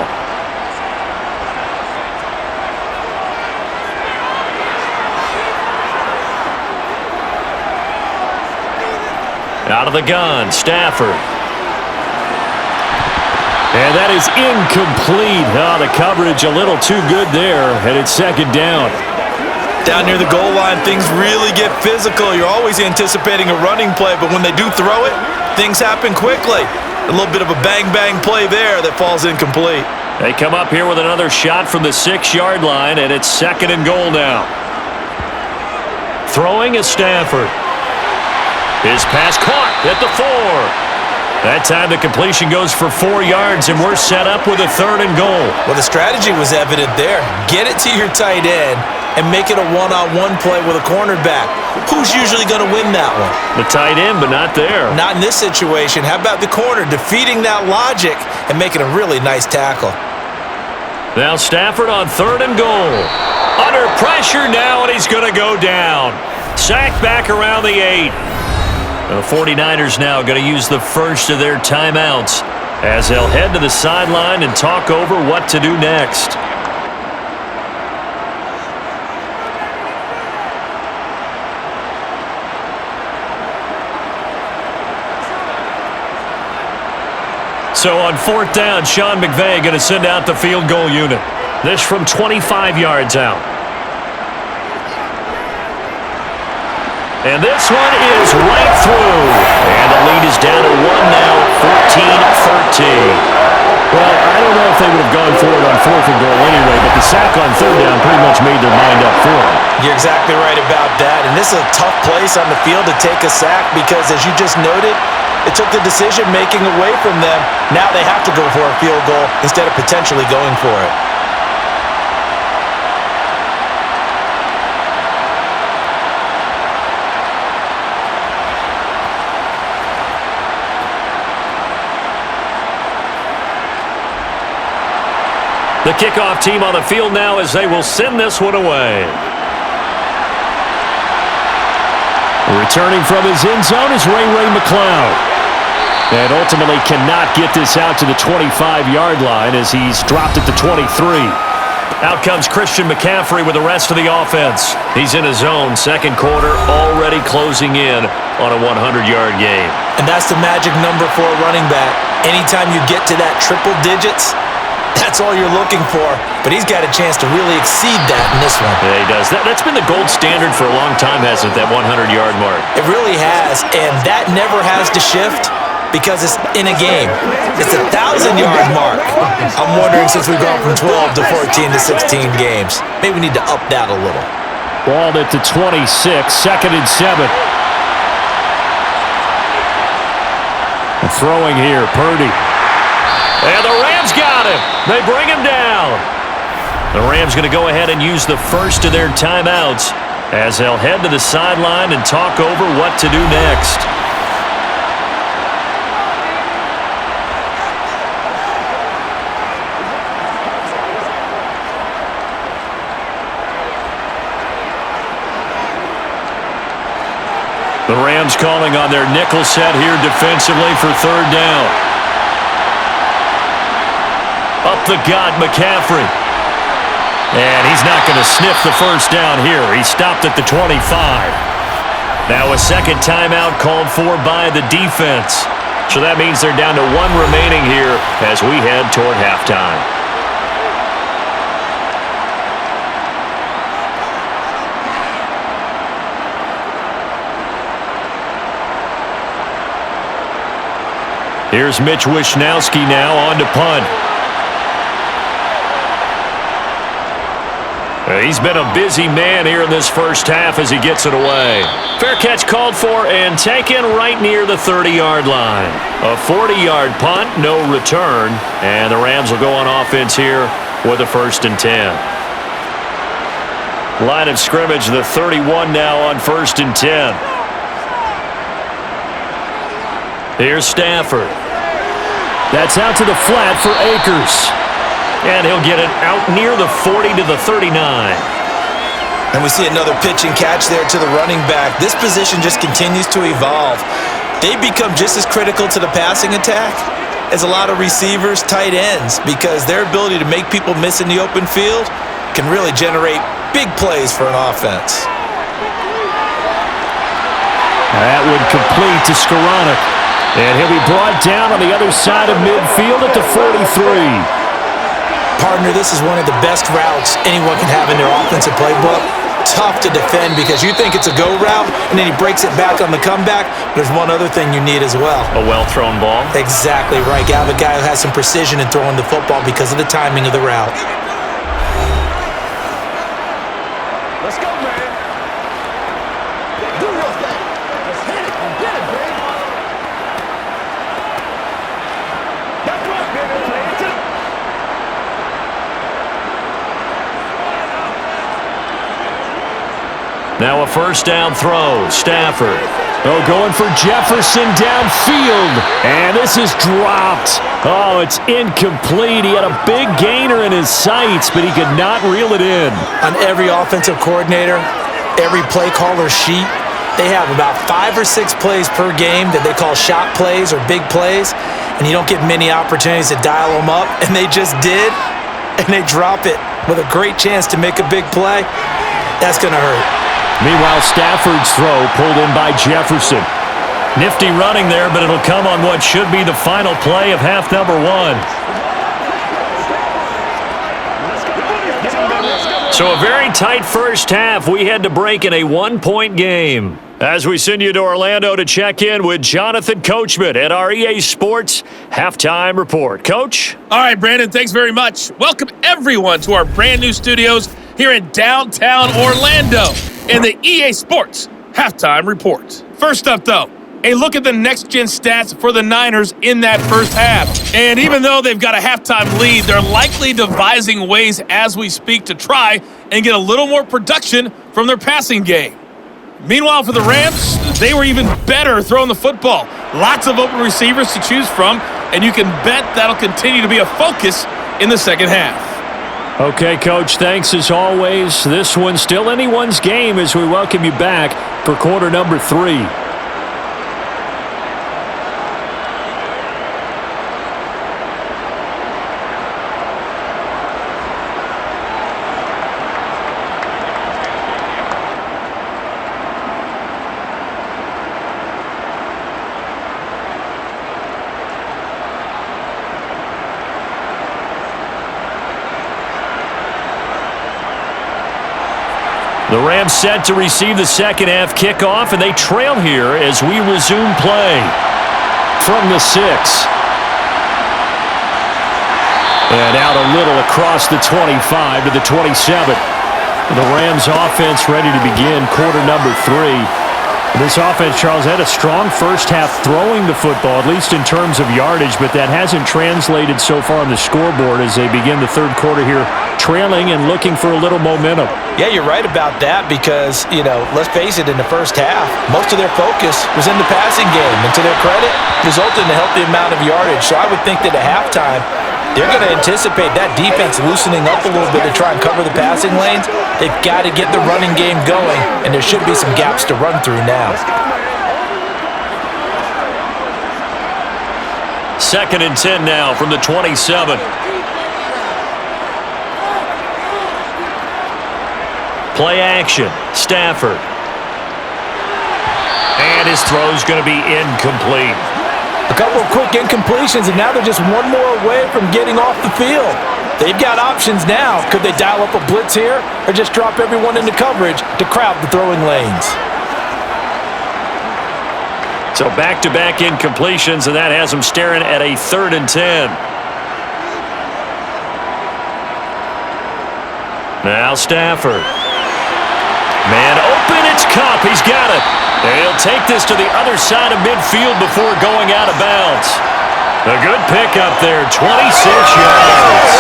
Out of the gun, Stafford. And that is incomplete. Oh, the coverage a little too good there, and it's 2nd down. Down near the goal line, things really get physical. You're always anticipating a running play, but when they do throw it, things happen quickly. A little bit of a bang-bang play there that falls incomplete. They come up here with another shot from the 6-yard line, and it's 2nd and goal now. Throwing is Stafford. His pass caught at the 4. That time the completion goes for 4 yards, and we're set up with a 3rd and goal. Well, the strategy was evident there. Get it to your tight end and make it a one-on-one play with a cornerback. Who's usually going to win that one? The tight end, but not there. Not in this situation. How about the corner defeating that logic and making a really nice tackle? Now Stafford on 3rd and goal. Under pressure now, and he's going to go down. Sacked back around the 8. The 49ers now going to use the first of their timeouts as they'll head to the sideline and talk over what to do next. So on 4th down, Sean McVay going to send out the field goal unit. This from 25 yards out. And this one is right through. And the lead is down to 1 now, 14-13. Well, I don't know if they would have gone for it on 4th and goal anyway, but the sack on 3rd down pretty much made their mind up for it. You're exactly right about that. And this is a tough place on the field to take a sack because, as you just noted, it took the decision-making away from them. Now they have to go for a field goal instead of potentially going for it. The kickoff team on the field now as they will send this one away. Returning from his end zone is Ray McCloud. And ultimately cannot get this out to the 25-yard line as he's dropped it to 23. Out comes Christian McCaffrey with the rest of the offense. He's in his zone, 2nd quarter, already closing in on a 100-yard game. And that's the magic number for a running back. Anytime you get to that triple digits, that's all you're looking for. But he's got a chance to really exceed that in this one. Yeah, he does. That's been the gold standard for a long time, hasn't it, that 100-yard mark? It really has, and that never has to shift because it's in a game. It's a 1,000-yard mark. I'm wondering, since we've gone from 12 to 14 to 16 games, maybe we need to up that a little. Ball at the 26, 2nd and 7. Throwing here, Purdy. And the Rams got him. They bring him down. The Rams going to go ahead and use the first of their timeouts as they'll head to the sideline and talk over what to do next. The Rams calling on their nickel set here defensively for 3rd down. Up the gut, McCaffrey. And he's not going to sniff the first down here. He stopped at the 25. Now a 2nd timeout called for by the defense. So that means they're down to 1 remaining here as we head toward halftime. Here's Mitch Wishnowsky now on to punt. He's been a busy man here in this first half as he gets it away. Fair catch called for and taken right near the 30-yard line. A 40-yard punt, no return, and the Rams will go on offense here with a 1st and 10. Line of scrimmage, the 31 now on 1st and 10. Here's Stafford. That's out to the flat for Akers. And he'll get it out near the 40 to the 39. And we see another pitch and catch there to the running back. This position just continues to evolve. They become just as critical to the passing attack as a lot of receivers, tight ends, because their ability to make people miss in the open field can really generate big plays for an offense. That would complete to Skoranek. And he'll be brought down on the other side of midfield at the 43. Partner, this is one of the best routes anyone can have in their offensive playbook. Tough to defend because you think it's a go route, and then he breaks it back on the comeback. There's one other thing you need as well. A well-thrown ball? Exactly right. You have a guy who has some precision in throwing the football because of the timing of the route. Let's go, man. Do your thing. Let's hit it and get it, baby. That's right, baby. Play it to the... Now a first down throw. Stafford. Oh, going for Jefferson downfield. And this is dropped. Oh, it's incomplete. He had a big gainer in his sights, but he could not reel it in. On every offensive coordinator, every play caller sheet, they have about 5 or 6 plays per game that they call shot plays or big plays, and you don't get many opportunities to dial them up, and they just did, and they drop it with a great chance to make a big play. That's going to hurt. Meanwhile, Stafford's throw pulled in by Jefferson. Nifty running there, but it'll come on what should be the final play of half number 1. So a very tight first half. We had to break in a 1-point game. As we send you to Orlando to check in with Jonathan Coachman at our EA Sports Halftime Report. Coach? All right, Brandon, thanks very much. Welcome, everyone, to our brand new studios here in downtown Orlando in the EA Sports Halftime Report. First up, though, a look at the next-gen stats for the Niners in that first half. And even though they've got a halftime lead, they're likely devising ways as we speak to try and get a little more production from their passing game. Meanwhile, for the Rams, they were even better throwing the football. Lots of open receivers to choose from, and you can bet that'll continue to be a focus in the second half. Okay, Coach, thanks as always. This one's still anyone's game as we welcome you back for quarter number 3. The Rams set to receive the second half kickoff, and they trail here as we resume play. From the 6. And out a little across the 25 to the 27. The Rams offense ready to begin quarter number 3. This offense, Charles, had a strong first half throwing the football, at least in terms of yardage, but that hasn't translated so far on the scoreboard as they begin the third quarter here, trailing and looking for a little momentum. Yeah, you're right about that because, let's face it, in the first half, most of their focus was in the passing game. And to their credit, resulted in a healthy amount of yardage. So I would think that at halftime, they're going to anticipate that defense loosening up a little bit to try and cover the passing lanes. They've got to get the running game going, and there should be some gaps to run through now. 2nd and 10 now from the 27. Play action. Stafford. And his throw's going to be incomplete. A couple of quick incompletions, and now they're just one more away from getting off the field. They've got options now. Could they dial up a blitz here or just drop everyone into coverage to crowd the throwing lanes? So back-to-back incompletions, and that has them staring at a 3rd and 10. Now Stafford. Man open, it's Kupp. He's got it. And he'll take this to the other side of midfield before going out of bounds. A good pickup there, 26 yards.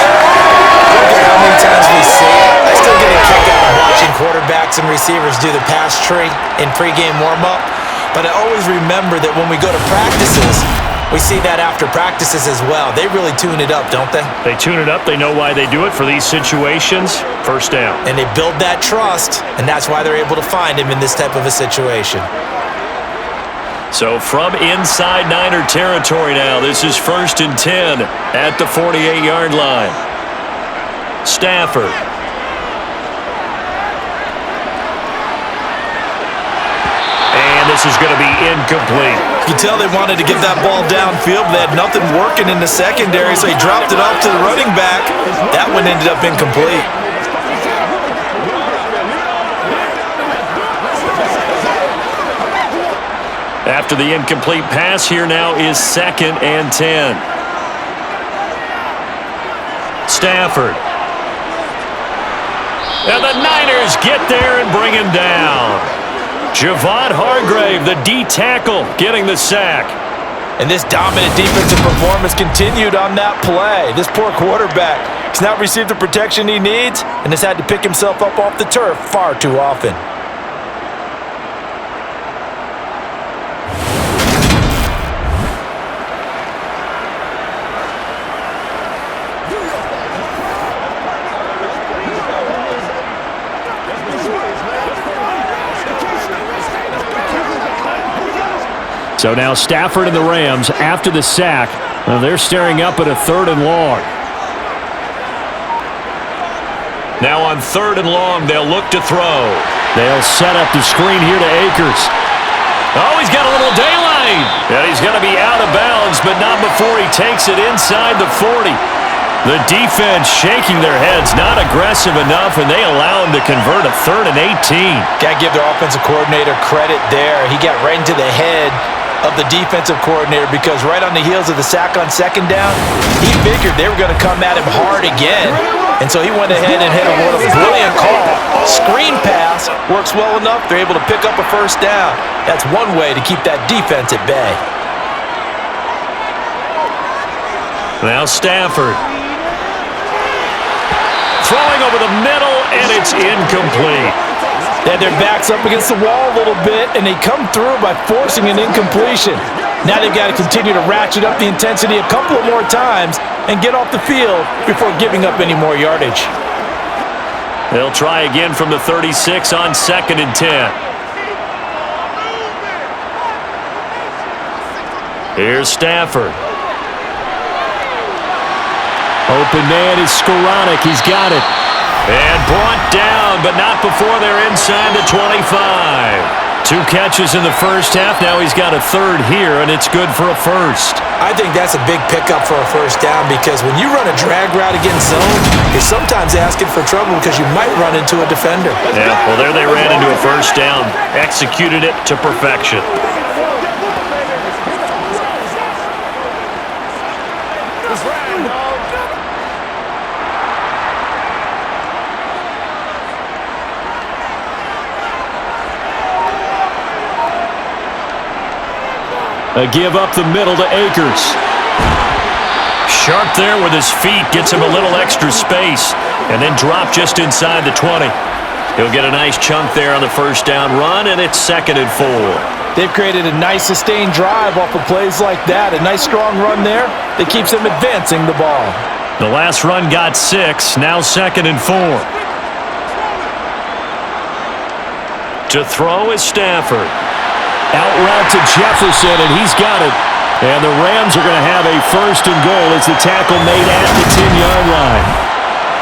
I don't care how many times we see it. I still get a kick out of watching quarterbacks and receivers do the pass tree in pregame warm-up. But I always remember that when we go to practices, we see that after practices as well. They really tune it up, don't they? They tune it up. They know why they do it for these situations. First down. And they build that trust, and that's why they're able to find him in this type of a situation. So from inside Niner territory now, this is 1st and 10 at the 48-yard line. Stafford. And this is going to be incomplete. You can tell they wanted to get that ball downfield, but they had nothing working in the secondary, so he dropped it off to the running back. That one ended up incomplete. After the incomplete pass, here now is 2nd and 10. Stafford. And the Niners get there and bring him down. Javon Hargrave, the D tackle, getting the sack. And this dominant defensive performance continued on that play. This poor quarterback has not received the protection he needs and has had to pick himself up off the turf far too often. So now Stafford and the Rams, after the sack, they're staring up at a 3rd and long. Now on 3rd and long, they'll look to throw. They'll set up the screen here to Akers. Oh, he's got a little daylight. And he's going to be out of bounds, but not before he takes it inside the 40. The defense shaking their heads, not aggressive enough, and they allow him to convert a 3rd and 18. Got to give their offensive coordinator credit there. He got right into the head of the defensive coordinator because right on the heels of the sack on 2nd down, he figured they were going to come at him hard again. And so he went ahead and hit what a brilliant call. Screen pass works well enough. They're able to pick up a 1st down. That's one way to keep that defense at bay. Now Stafford. Throwing over the middle, and it's incomplete. They had their backs up against the wall a little bit, and they come through by forcing an incompletion. Now they've got to continue to ratchet up the intensity a couple of more times and get off the field before giving up any more yardage. They'll try again from the 36 on 2nd and 10. Here's Stafford. Open man is Skoranek. He's got it. And brought down, but not before they're inside the 25. 2 catches in the first half. Now he's got a 3rd here, and it's good for a 1st. I think that's a big pickup for a 1st down because when you run a drag route against zone, you're sometimes asking for trouble because you might run into a defender. Yeah, well, there they ran into a 1st down. Executed it to perfection. A give up the middle to Akers. Sharp there with his feet, gets him a little extra space, and then drop just inside the 20. He'll get a nice chunk there on the 1st down run, and it's 2nd and 4. They've created a nice sustained drive off of plays like that. A nice strong run there that keeps them advancing the ball. The last run got 6, now 2nd and 4. To throw is Stafford. Out route to Jefferson, and he's got it. And the Rams are going to have a 1st and goal as the tackle made at the 10-yard line.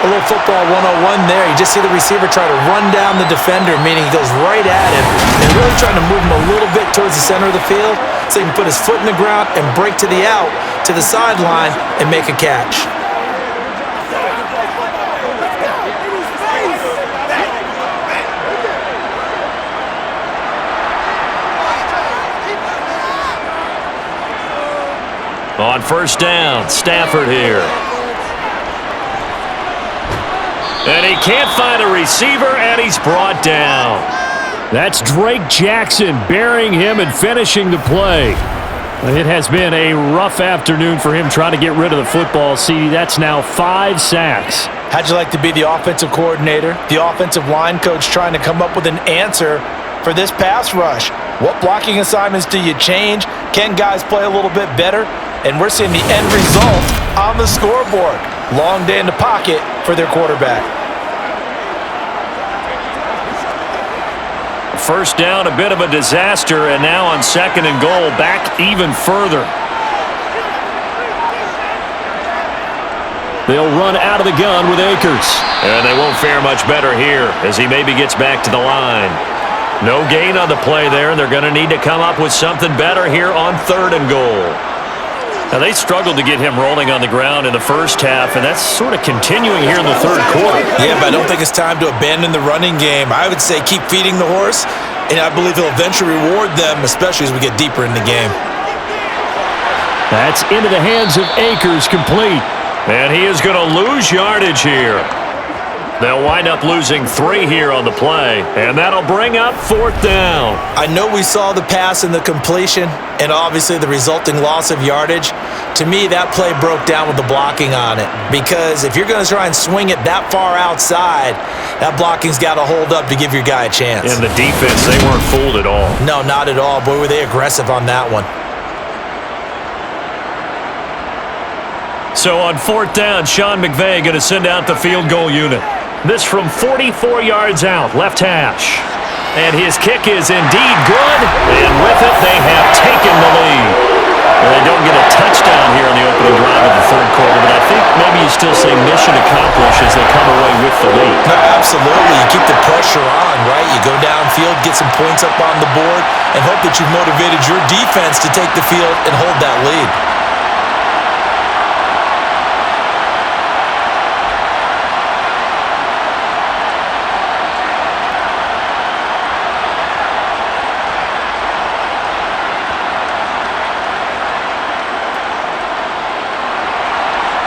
A little football 101 there. You just see the receiver try to run down the defender, meaning he goes right at him and really trying to move him a little bit towards the center of the field so he can put his foot in the ground and break to the out, to the sideline, and make a catch. On 1st down, Stafford here. And he can't find a receiver, and he's brought down. That's Drake Jackson burying him and finishing the play. It has been a rough afternoon for him trying to get rid of the football. See, that's now 5 sacks. How'd you like to be the offensive coordinator, the offensive line coach trying to come up with an answer for this pass rush? What blocking assignments do you change? Can guys play a little bit better? And we're seeing the end result on the scoreboard. Long day in the pocket for their quarterback. 1st down, a bit of a disaster, and now on 2nd and goal, back even further. They'll run out of the gun with Akers. And they won't fare much better here as he maybe gets back to the line. No gain on the play there, and they're going to need to come up with something better here on 3rd and goal. Now, they struggled to get him rolling on the ground in the first half, and that's sort of continuing here in the 3rd quarter. Yeah, but I don't think it's time to abandon the running game. I would say keep feeding the horse, and I believe he'll eventually reward them, especially as we get deeper in the game. That's into the hands of Akers, complete. And he is going to lose yardage here. They'll wind up losing 3 here on the play, and that'll bring up 4th down. I know we saw the pass and the completion, and obviously the resulting loss of yardage. To me, that play broke down with the blocking on it, because if you're going to try and swing it that far outside, that blocking's got to hold up to give your guy a chance. And the defense, they weren't fooled at all. No, not at all. Boy, were they aggressive on that one. So on 4th down, Sean McVay going to send out the field goal unit. This from 44 yards out, left hash. And his kick is indeed good. And with it, they have taken the lead. Well, they don't get a touchdown here on the opening drive of the third quarter, but I think maybe you still say mission accomplished as they come away with the lead. No, absolutely. You keep the pressure on, right? You go downfield, get some points up on the board, and hope that you've motivated your defense to take the field and hold that lead.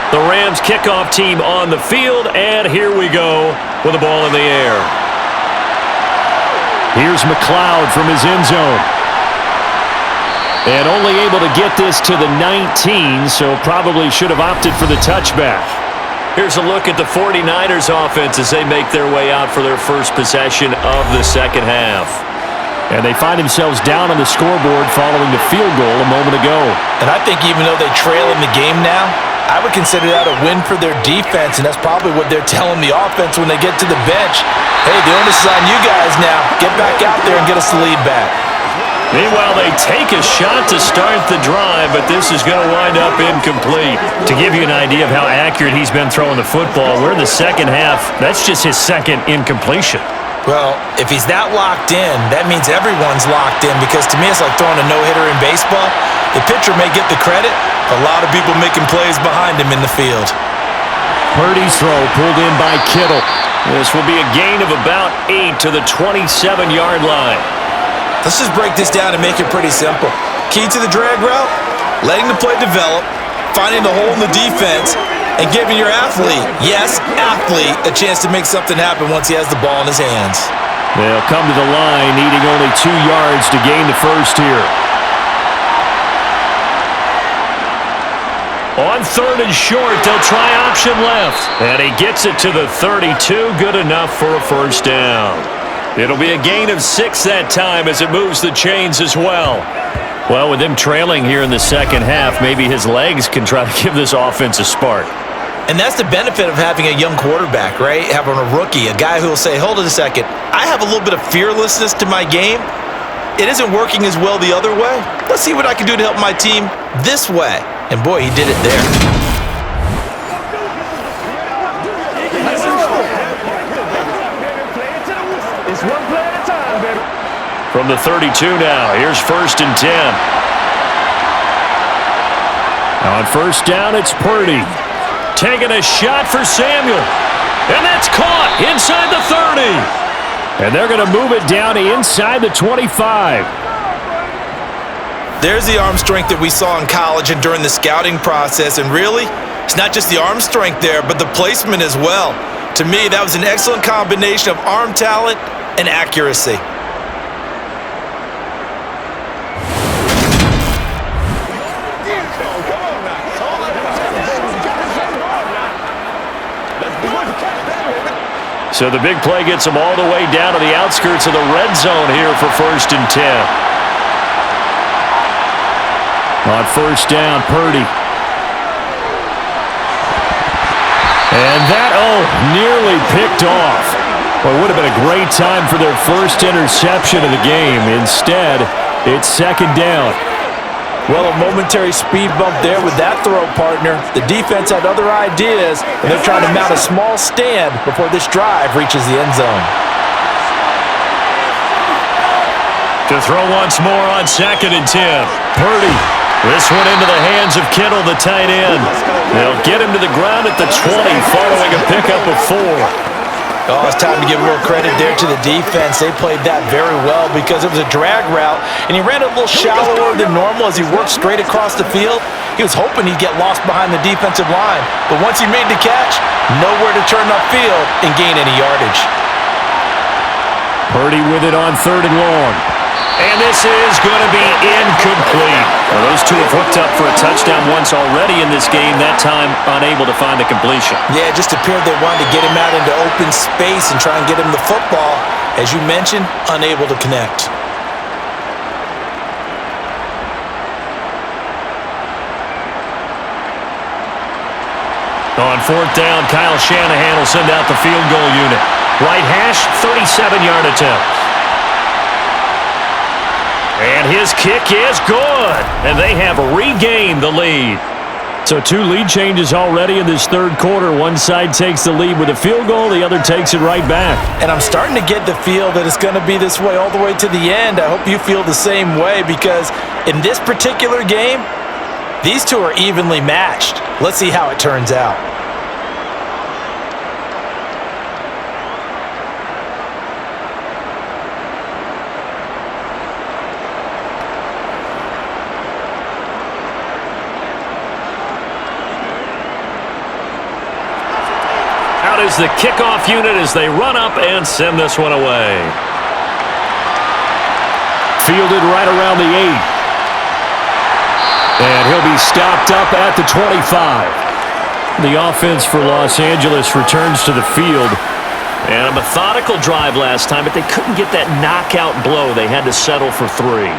The Rams kickoff team on the field, and here we go with the ball in the air. Here's McLeod from his end zone. And only able to get this to the 19, so probably should have opted for the touchback. Here's a look at the 49ers offense as they make their way out for their first possession of the second half. And they find themselves down on the scoreboard following the field goal a moment ago. And I think even though they trail in the game now, I would consider that a win for their defense, and that's probably what they're telling the offense when they get to the bench. Hey, the onus is on you guys now. Get back out there and get us the lead back. Meanwhile, they take a shot to start the drive, but this is going to wind up incomplete. To give you an idea of how accurate he's been throwing the football, we're in the second half. That's just his second incompletion. Well, if he's that locked in, that means everyone's locked in, because to me it's like throwing a no-hitter in baseball. The pitcher may get the credit, a lot of people making plays behind him in the field. Purdy's throw pulled in by Kittle. This will be a gain of about 8 to the 27-yard line. Let's just break this down and make it pretty simple. Key to the drag route, letting the play develop, finding the hole in the defense, and giving your athlete, yes, athlete, a chance to make something happen once he has the ball in his hands. They'll come to the line, needing only 2 yards to gain the first here. On third and short, they'll try option left. And he gets it to the 32, good enough for a first down. It'll be a gain of 6 that time as it moves the chains as well. Well, with him trailing here in the second half, maybe his legs can try to give this offense a spark. And that's the benefit of having a young quarterback, right? Having a rookie, a guy who will say, hold it a second, I have a little bit of fearlessness to my game. It isn't working as well the other way. Let's see what I can do to help my team this way. And boy, he did it there. It's one play at a time, baby. From the 32 now, here's 1st and 10. On first down, it's Purdy. Taking a shot for Samuel. And that's caught inside the 30. And they're going to move it down inside the 25. There's the arm strength that we saw in college and during the scouting process. And really, it's not just the arm strength there, but the placement as well. To me, that was an excellent combination of arm talent and accuracy. So the big play gets them all the way down to the outskirts of the red zone here for 1st and 10. On first down, Purdy. And that, nearly picked off. Well, it would have been a great time for their first interception of the game. Instead, it's second down. Well, a momentary speed bump there with that throw, partner. The defense had other ideas, and they're trying to mount a small stand before this drive reaches the end zone. To throw once more on 2nd and 10. Purdy. This one into the hands of Kittle, the tight end. They'll get him to the ground at the 20 following a pickup of 4. Oh, it's time to give a little credit there to the defense. They played that very well because it was a drag route, and he ran a little shallower than normal as he worked straight across the field. He was hoping he'd get lost behind the defensive line, but once he made the catch, nowhere to turn upfield and gain any yardage. Purdy with it on 3rd and long. And this is going to be incomplete. Well, those two have hooked up for a touchdown once already in this game, that time unable to find the completion. Yeah, it just appeared they wanted to get him out into open space and try and get him the football. As you mentioned, unable to connect. On 4th down, Kyle Shanahan will send out the field goal unit. Right hash, 37-yard attempt. And his kick is good. And they have regained the lead. So 2 lead changes already in this third quarter. One side takes the lead with a field goal. The other takes it right back. And I'm starting to get the feel that it's going to be this way all the way to the end. I hope you feel the same way, because in this particular game, these two are evenly matched. Let's see how it turns out. Is the kickoff unit as they run up and send this one away. Fielded right around the 8. And he'll be stopped up at the 25. The offense for Los Angeles returns to the field. And a methodical drive last time, but they couldn't get that knockout blow. They had to settle for 3.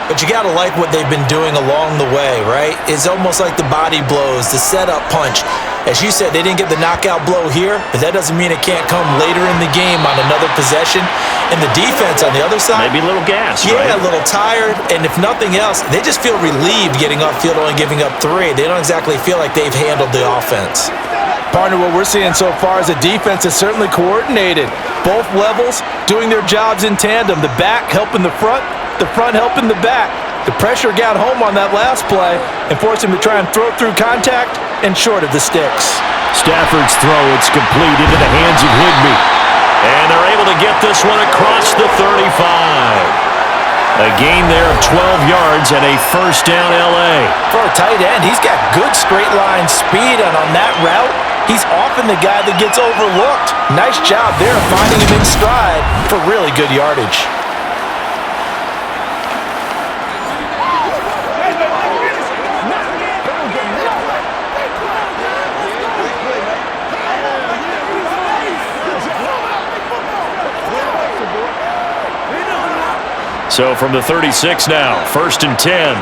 But you got to like what they've been doing along the way, right? It's almost like the body blows, the setup punch. As you said, they didn't get the knockout blow here, but that doesn't mean it can't come later in the game on another possession. And the defense on the other side, maybe a little gas, yeah, right? A little tired. And if nothing else, they just feel relieved getting off field, only giving up 3. They don't exactly feel like they've handled the offense. Partner, what we're seeing so far is the defense is certainly coordinated. Both levels doing their jobs in tandem. The back helping the front helping the back. The pressure got home on that last play and forced him to try and throw through contact and short of the sticks. Stafford's throw, it's complete into the hands of Higbee. And they're able to get this one across the 35. A gain there of 12 yards and a first down L.A. For a tight end, he's got good straight line speed, and on that route, he's often the guy that gets overlooked. Nice job there finding him in stride for really good yardage. So from the 36 now, 1st and 10.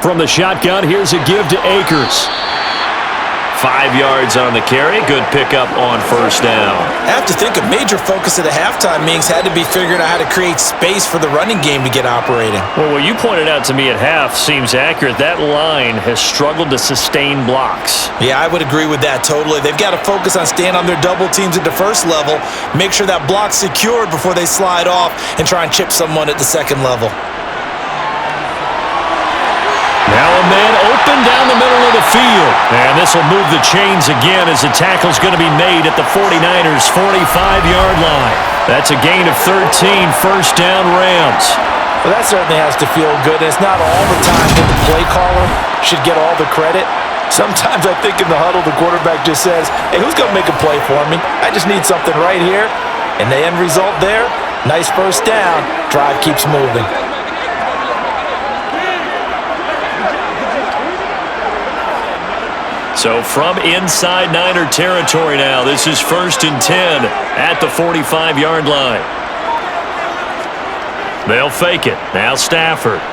From the shotgun, here's a give to Akers. 5 yards on the carry. Good pickup on first down. I have to think a major focus of the halftime meetings had to be figuring out how to create space for the running game to get operating. Well, what you pointed out to me at half seems accurate. That line has struggled to sustain blocks. Yeah, I would agree with that totally. They've got to focus on staying on their double teams at the first level, make sure that block's secured before they slide off and try and chip someone at the second level. Now a man open down the middle of the field. And this will move the chains again as the tackle's going to be made at the 49ers' 45-yard line. That's a gain of 13, first down Rams. Well, that certainly has to feel good. And it's not all the time that the play caller should get all the credit. Sometimes I think in the huddle, the quarterback just says, hey, who's going to make a play for me? I just need something right here. And the end result there, nice first down. Drive keeps moving. So from inside Niner territory now, this is 1st and 10 at the 45-yard line. They'll fake it. Now Stafford.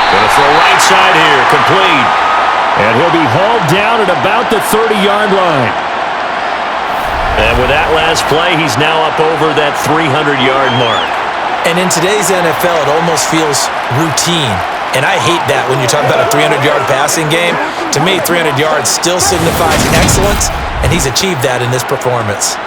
Going to throw right side here, complete. And he'll be hauled down at about the 30-yard line. And with that last play, he's now up over that 300-yard mark. And in today's NFL, it almost feels routine. And I hate that when you're talking about a 300-yard passing game. To me, 300 yards still signifies excellence, and he's achieved that in this performance.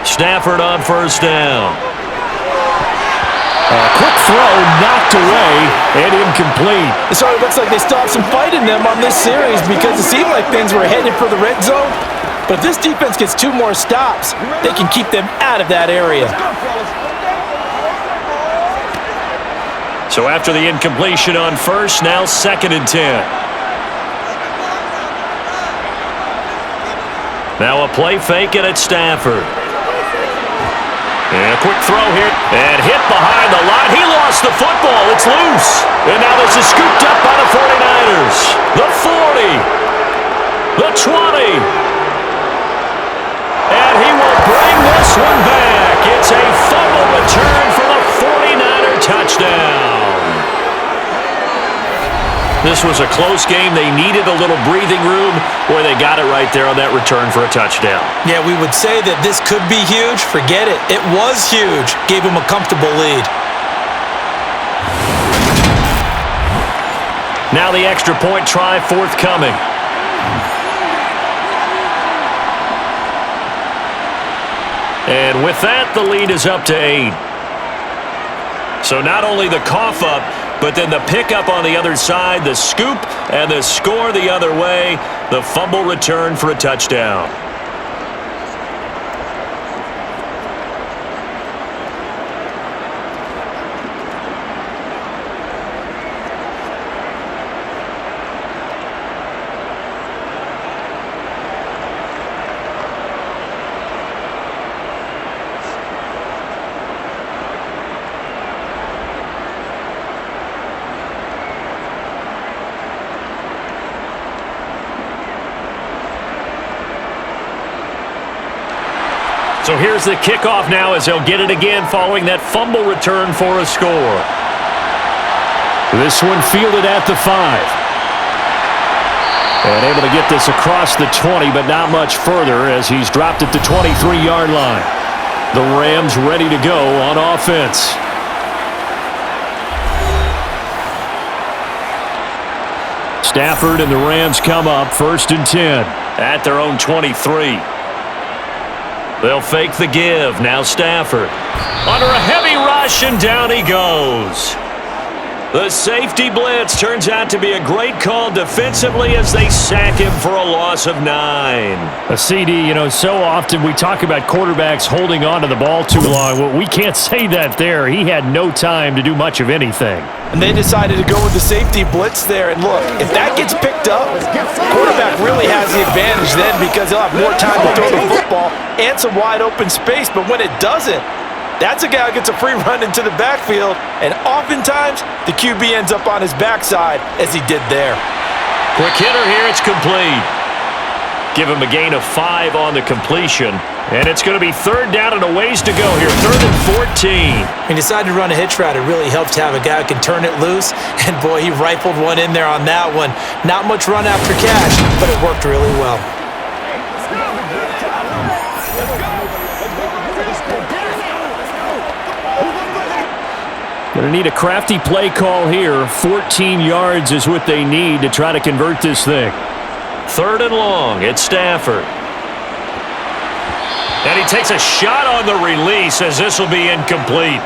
Stafford on first down. A quick throw knocked away and incomplete. It sort of looks like they still have some fight in them on this series because it seemed like things were headed for the red zone. But if this defense gets 2 more stops, they can keep them out of that area. So after the incompletion on first, now 2nd and 10. Now a play fake and it's Stafford. And a quick throw here. And hit behind the line. He lost the football. It's loose. And now this is scooped up by the 49ers. The 40. The 20. touchdown. This was a close game. They needed a little breathing room, where they got it right there on that return for a touchdown. Yeah, we would say that this could be huge. Forget it. It was huge. Gave him a comfortable lead. Now the extra point try forthcoming. And with that, the lead is up to 8. So not only the cough up, but then the pickup on the other side, the scoop, and the score the other way, the fumble return for a touchdown. So here's the kickoff now as they'll get it again following that fumble return for a score. This one fielded at the 5. And able to get this across the 20, but not much further as he's dropped at the 23-yard line. The Rams ready to go on offense. Stafford and the Rams come up 1st and 10. At their own 23. They'll fake the give. Now Stafford. Under a heavy rush, and down he goes. The safety blitz turns out to be a great call defensively as they sack him for a loss of 9. A CD, so often we talk about quarterbacks holding on to the ball too long. Well, we can't say that there. He had no time to do much of anything. And they decided to go with the safety blitz there. And look, if that gets picked up, quarterback really has the advantage then because he'll have more time to throw the football and some wide open space. But when it doesn't, that's a guy who gets a free run into the backfield, and oftentimes the QB ends up on his backside as he did there. Quick hitter here, it's complete. Give him a gain of 5 on the completion, and it's going to be 3rd down and a ways to go here, 3rd and 14. He decided to run a hitch route. It really helped to have a guy who can turn it loose, and boy, he rifled one in there on that one. Not much run after catch, but it worked really well. Going to need a crafty play call here. 14 yards is what they need to try to convert this thing. 3rd and long. It's Stafford. And he takes a shot on the release as this will be incomplete.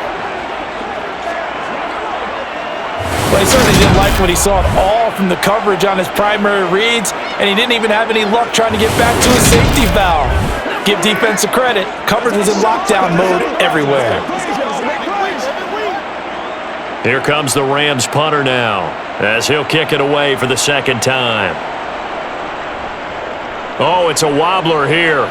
Well, he certainly didn't like what he saw at all from the coverage on his primary reads, and he didn't even have any luck trying to get back to his safety valve. Give defense a credit. Coverage was in lockdown mode everywhere. Here comes the Rams punter now as he'll kick it away for the 2nd time. Oh, it's a wobbler here.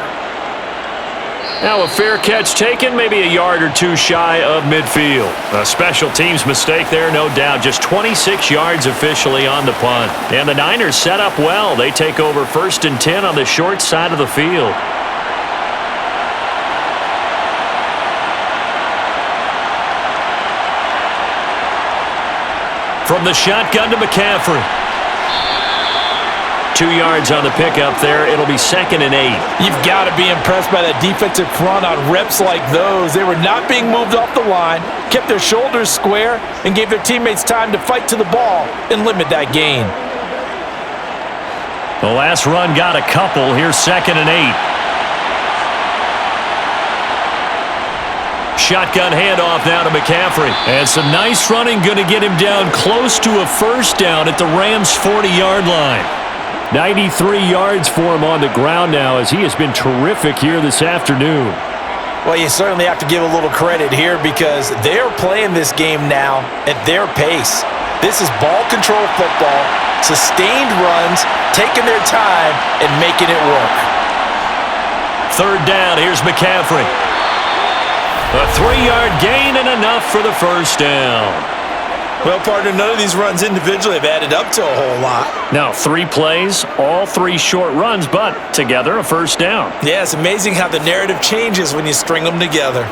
Now a fair catch taken, maybe a yard or 2 shy of midfield. A special teams mistake there, no doubt. Just 26 yards officially on the punt. And the Niners set up well. They take over 1st and 10 on the short side of the field. From the shotgun to McCaffrey. 2 yards on the pickup there. It'll be 2nd and 8. You've got to be impressed by that defensive front on reps like those. They were not being moved off the line, kept their shoulders square, and gave their teammates time to fight to the ball and limit that gain. The last run got a couple. Here's 2nd and 8. Shotgun handoff now to McCaffrey. And some nice running going to get him down close to a 1st down at the Rams' 40-yard line. 93 yards for him on the ground now as he has been terrific here this afternoon. Well, you certainly have to give a little credit here because they're playing this game now at their pace. This is ball control football, sustained runs, taking their time, and making it work. 3rd down, here's McCaffrey. A 3-yard gain and enough for the 1st down. Well, partner, none of these runs individually have added up to a whole lot. Now, 3 plays, all 3 short runs, but together a 1st down. Yeah, it's amazing how the narrative changes when you string them together.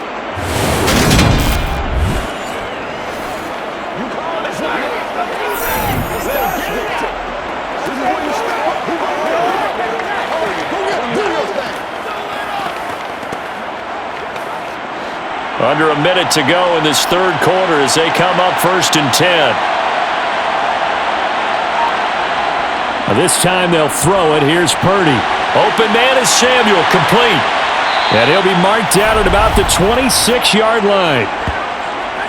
Under a minute to go in this third quarter as they come up 1st and 10. This time they'll throw it. Here's Purdy. Open man is Samuel, complete. And he'll be marked down at about the 26-yard line.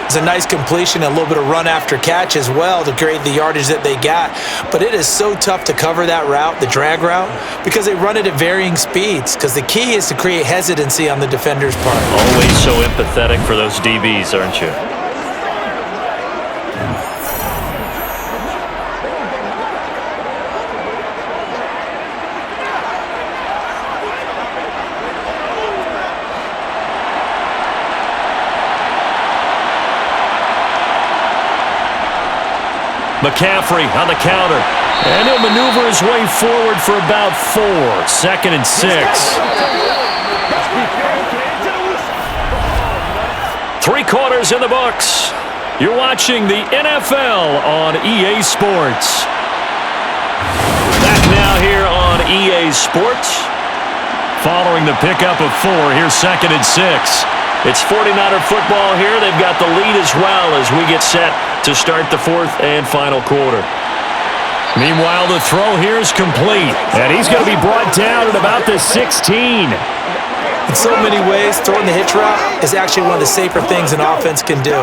It's a nice completion, a little bit of run after catch as well to create the yardage that they got. But it is so tough to cover that route, the drag route, because they run it at varying speeds. Because the key is to create hesitancy on the defender's part. Always so empathetic for those DBs, aren't you? McCaffrey on the counter. And he'll maneuver his way forward for about 4. 2nd and 6. 3 quarters in the books. You're watching the NFL on EA Sports. Back now here on EA Sports. Following the pickup of 4, here's 2nd and 6. It's 49er football here. They've got the lead as well as we get set to start the 4th and final quarter. Meanwhile, the throw here is complete. And he's going to be brought down at about the 16. In so many ways, throwing the hitch route is actually one of the safer things an offense can do.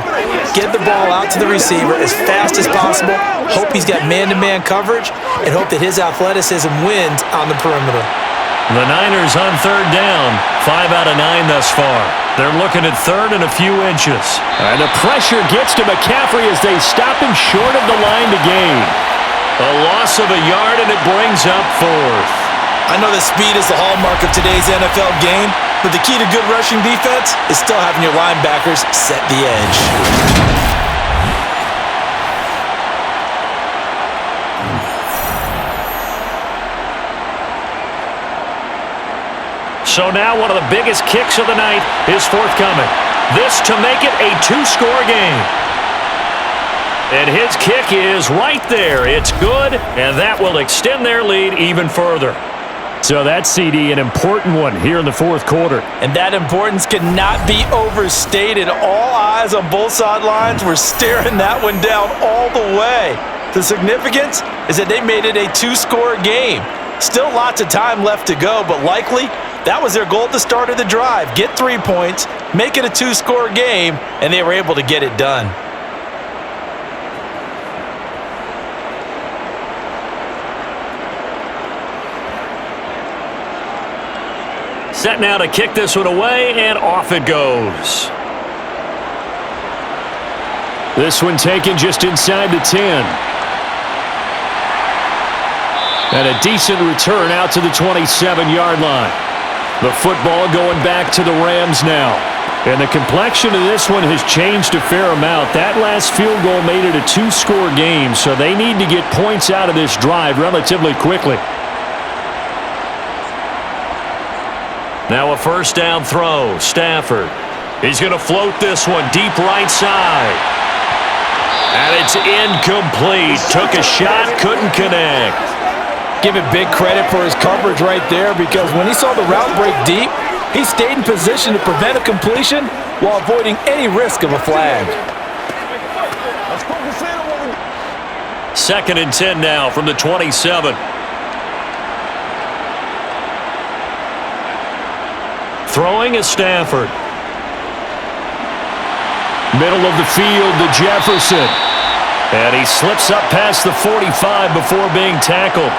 Get the ball out to the receiver as fast as possible, hope he's got man-to-man coverage, and hope that his athleticism wins on the perimeter. The Niners on 3rd down. 5 out of 9 thus far. They're looking at 3rd and a few inches. And the pressure gets to McCaffrey as they stop him short of the line to gain. A loss of a yard, and it brings up 4th. I know that speed is the hallmark of today's NFL game, but the key to good rushing defense is still having your linebackers set the edge. So now one of the biggest kicks of the night is forthcoming. This to make it a 2-score game. And his kick is right there. It's good, and that will extend their lead even further. So that's, CD, an important one here in the 4th quarter. And that importance cannot be overstated. All eyes on both sidelines were staring that one down all the way. The significance is that they made it a 2-score game. Still lots of time left to go, but likely that was their goal at the start of the drive. Get 3 points, make it a 2-score game, and they were able to get it done. Set now to kick this one away, and off it goes. This one taken just inside the 10. And a decent return out to the 27-yard line. The football going back to the Rams now. And the complexion of this one has changed a fair amount. That last field goal made it a 2-score game, so they need to get points out of this drive relatively quickly. Now a 1st down throw. Stafford. He's going to float this one deep right side. And it's incomplete. Took a shot, couldn't connect. Give it big credit for his coverage right there, because when he saw the route break deep, he stayed in position to prevent a completion while avoiding any risk of a flag. 2nd and 10 now from the 27. Throwing is Stafford. Middle of the field to Jefferson. And he slips up past the 45 before being tackled.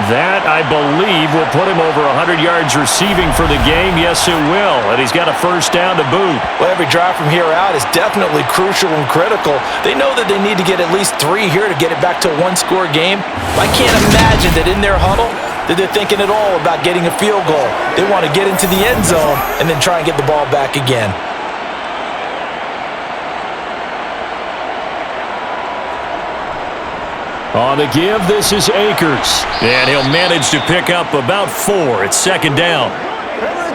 That, I believe, will put him over 100 yards receiving for the game. Yes, it will. And he's got a 1st down to boot. Well, every drive from here out is definitely crucial and critical. They know that they need to get at least 3 here to get it back to a 1-score game. I can't imagine that in their huddle that they're thinking at all about getting a field goal. They want to get into the end zone and then try and get the ball back again. On the give, this is Akers. And he'll manage to pick up about 4. It's 2nd down.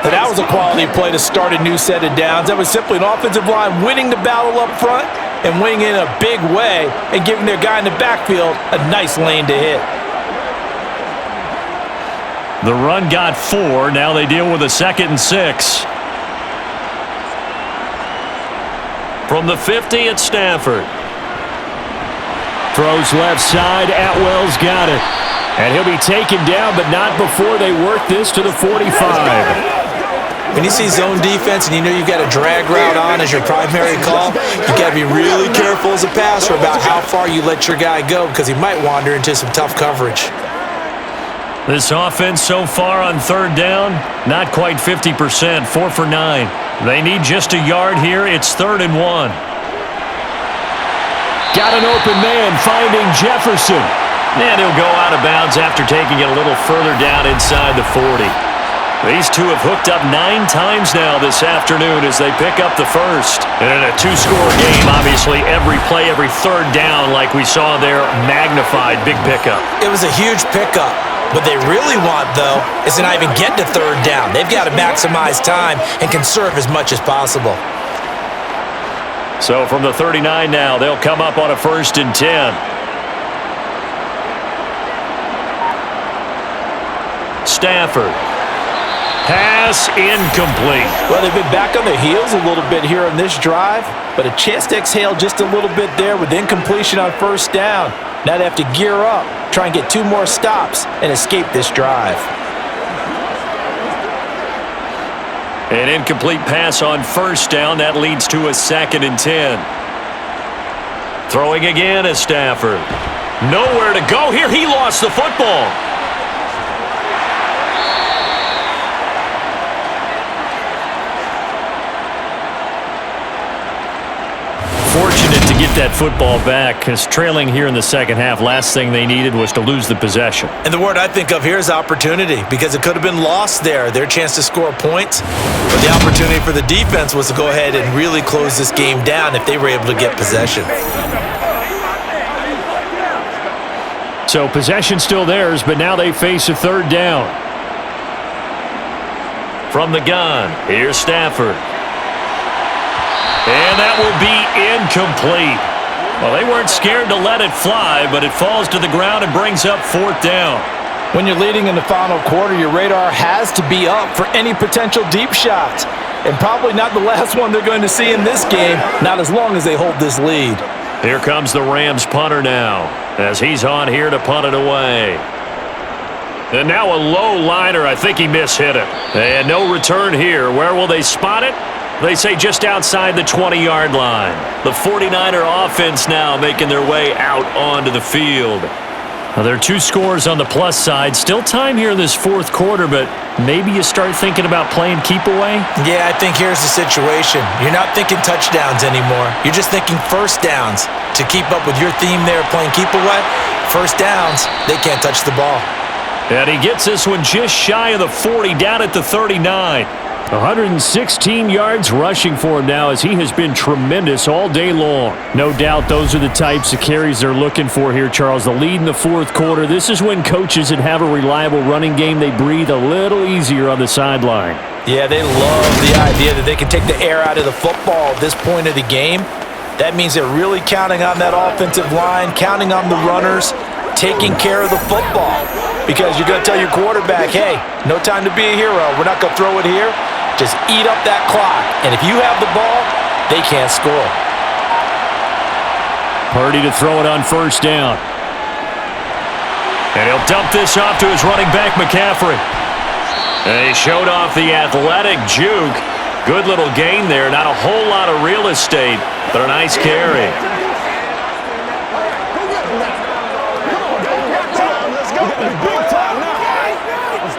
And that was a quality play to start a new set of downs. That was simply an offensive line winning the battle up front and winning in a big way and giving their guy in the backfield a nice lane to hit. The run got 4. Now they deal with a 2nd and 6. From the 50, it's Stafford. Throws left side. Atwell's got it. And he'll be taken down, but not before they work this to the 45. When you see zone defense and you know you've got a drag route on as your primary call, you got to be really careful as a passer about how far you let your guy go because he might wander into some tough coverage. This offense so far on third down, not quite 50%, 4 for 9. They need just a yard here. It's 3rd and 1. Got an open man finding Jefferson. And he'll go out of bounds after taking it a little further down inside the 40. These two have hooked up 9 times now this afternoon as they pick up the first. And in a 2-score game, obviously every play, every third down like we saw there, magnified, big pickup. It was a huge pickup. What they really want, though, is to not even get to third down. They've got to maximize time and conserve as much as possible. So from the 39 now, they'll come up on a 1st and 10. Stafford. Pass incomplete. Well, they've been back on their heels a little bit here on this drive, but a chance to exhale just a little bit there with incompletion on 1st down. Now they have to gear up, try and get 2 more stops, and escape this drive. An incomplete pass on 1st down. That leads to a 2nd and 10. Throwing again is Stafford. Nowhere to go here. He lost the football. Fortunate to get that football back because trailing here in the second half, last thing they needed was to lose the possession. And the word I think of here is opportunity because it could have been lost there, their chance to score points. But the opportunity for the defense was to go ahead and really close this game down if they were able to get possession. So possession still theirs, but now they face a 3rd down. From the gun, here's Stafford. And that will be incomplete. Well, they weren't scared to let it fly, but it falls to the ground and brings up 4th down. When you're leading in the final quarter, your radar has to be up for any potential deep shots. And probably not the last one they're going to see in this game, not as long as they hold this lead. Here comes the Rams punter now, as he's on here to punt it away. And now a low liner. I think he mishit it. And no return here. Where will they spot it? They say just outside the 20-yard line. The 49er offense now making their way out onto the field. Now, there are 2 scores on the plus side. Still time here in this 4th quarter, but maybe you start thinking about playing keep away? Yeah, I think here's the situation. You're not thinking touchdowns anymore. You're just thinking 1st downs. To keep up with your theme there playing keep away, 1st downs, they can't touch the ball. And he gets this one just shy of the 40, down at the 39. 116 yards rushing for him now as he has been tremendous all day long. No doubt those are the types of carries they're looking for here, Charles. The lead in the 4th quarter. This is when coaches that have a reliable running game, they breathe a little easier on the sideline. Yeah, they love the idea that they can take the air out of the football at this point of the game. That means they're really counting on that offensive line, counting on the runners, taking care of the football. Because you're going to tell your quarterback, hey, no time to be a hero. We're not going to throw it here. Just eat up that clock. And if you have the ball, they can't score. Purdy to throw it on 1st down. And he'll dump this off to his running back, McCaffrey. And he showed off the athletic juke. Good little gain there. Not a whole lot of real estate, but a nice carry.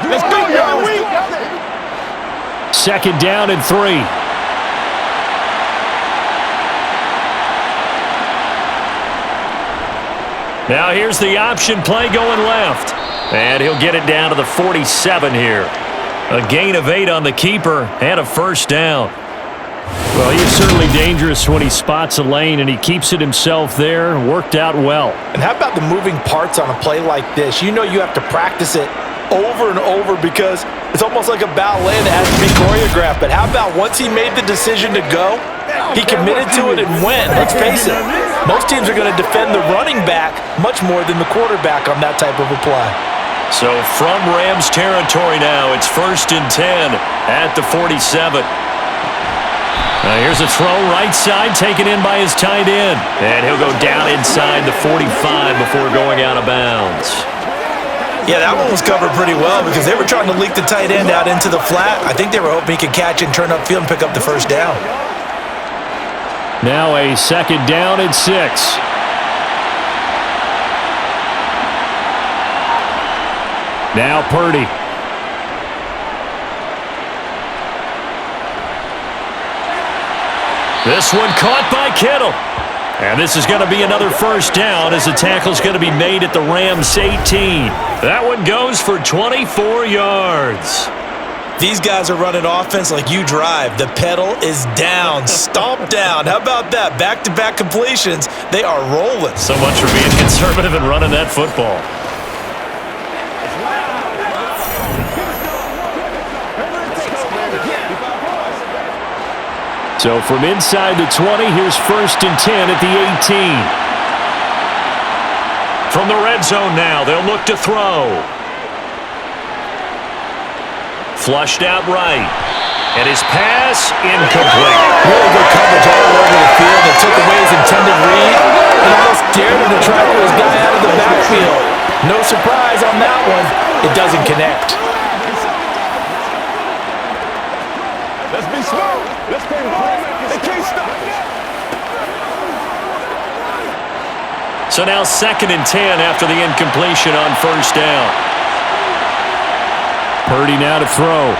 Let's go, y'all. 2nd down and 3. Now here's the option play going left. And he'll get it down to the 47 here. A gain of 8 on the keeper and a 1st down. Well, he is certainly dangerous when he spots a lane, and he keeps it himself there. Worked out well. And how about the moving parts on a play like this? You know you have to practice it over and over because it's almost like a ballet that has to be choreographed. But how about once he made the decision to go, he committed to it and went. Let's face it, most teams are going to defend the running back much more than the quarterback on that type of a play. So from Rams territory now, it's 1st and 10 at the 47. Here's a throw right side, taken in by his tight end. And he'll go down inside the 45 before going out of bounds. Yeah, that one was covered pretty well because they were trying to leak the tight end out into the flat. I think they were hoping he could catch it and turn upfield and pick up the first down. Now a second down and 6. Now Purdy. This one caught by Kittle. And this is going to be another first down as the tackle's going to be made at the Rams 18. That one goes for 24 yards. These guys are running offense like you drive. The pedal is down, stomp down. How about that? Back-to-back completions. They are rolling. So much for being conservative and running that football. So from inside the 20, here's 1st and 10 at the 18. From the red zone now, they'll look to throw. Flushed out right. And his pass, incomplete. Really good coverage all over the field that took away his intended read and almost dared him to travel his guy out of the backfield. No surprise on that one. It doesn't connect. Let's be smart. Let's play quick. They can't stop. So now 2nd and 10 after the incompletion on first down. Purdy now to throw.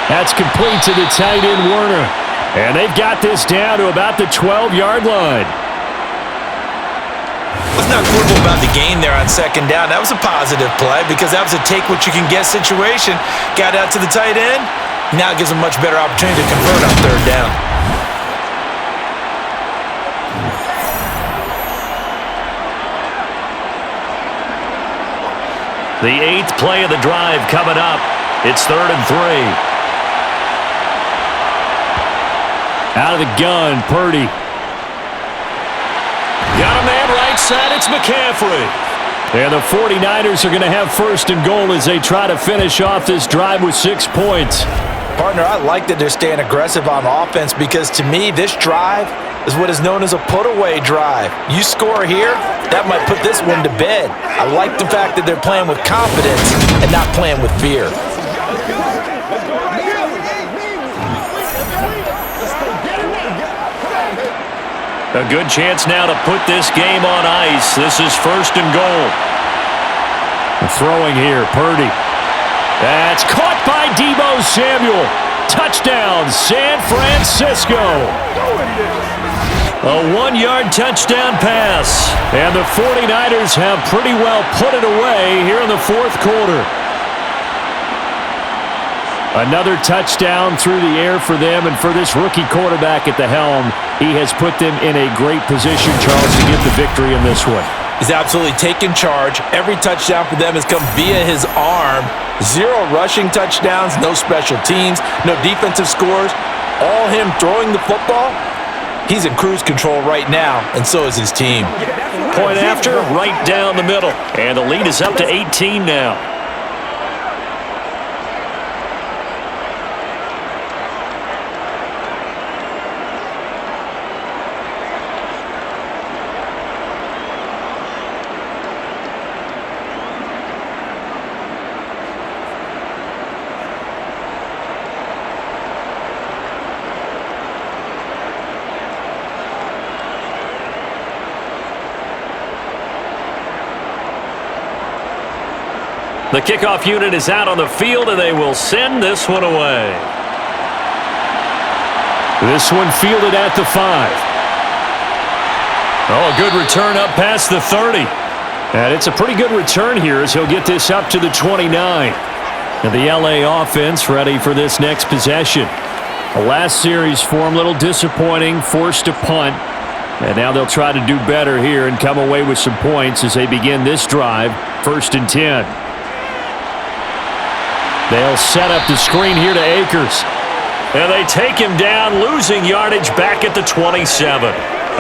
That's complete to the tight end, Werner. And they've got this down to about the 12-yard line. Let's not quibble about the gain there on 2nd down. That was a positive play because that was a take-what-you-can-get situation. Got out to the tight end. Now it gives them a much better opportunity to convert on 3rd down. The 8th play of the drive coming up. It's 3rd and 3. Out of the gun, Purdy. Got a man right side. It's McCaffrey. And the 49ers are going to have 1st and goal as they try to finish off this drive with 6 points. Partner, I like that they're staying aggressive on offense because to me, this drive is what is known as a put-away drive. You score here, that might put this one to bed. I like the fact that they're playing with confidence and not playing with fear. A good chance now to put this game on ice. This is 1st and goal. Throwing here, Purdy. That's caught by Deebo Samuel. Touchdown, San Francisco. A 1-yard touchdown pass. And the 49ers have pretty well put it away here in the 4th quarter. Another touchdown through the air for them, and for this rookie quarterback at the helm, he has put them in a great position, Charles, to get the victory in this one. He's absolutely taken charge. Every touchdown for them has come via his arm. 0 rushing touchdowns, no special teams, no defensive scores. All him throwing the football. He's in cruise control right now, and so is his team. Point after, right down the middle. And the lead is up to 18 now. The kickoff unit is out on the field, and they will send this one away. This one fielded at the 5. Oh, a good return up past the 30. And it's a pretty good return here as he'll get this up to the 29. And the LA offense ready for this next possession. The last series for him, a little disappointing, forced to punt. And now they'll try to do better here and come away with some points as they begin this drive, 1st and 10. They'll set up the screen here to Akers. And they take him down, losing yardage back at the 27.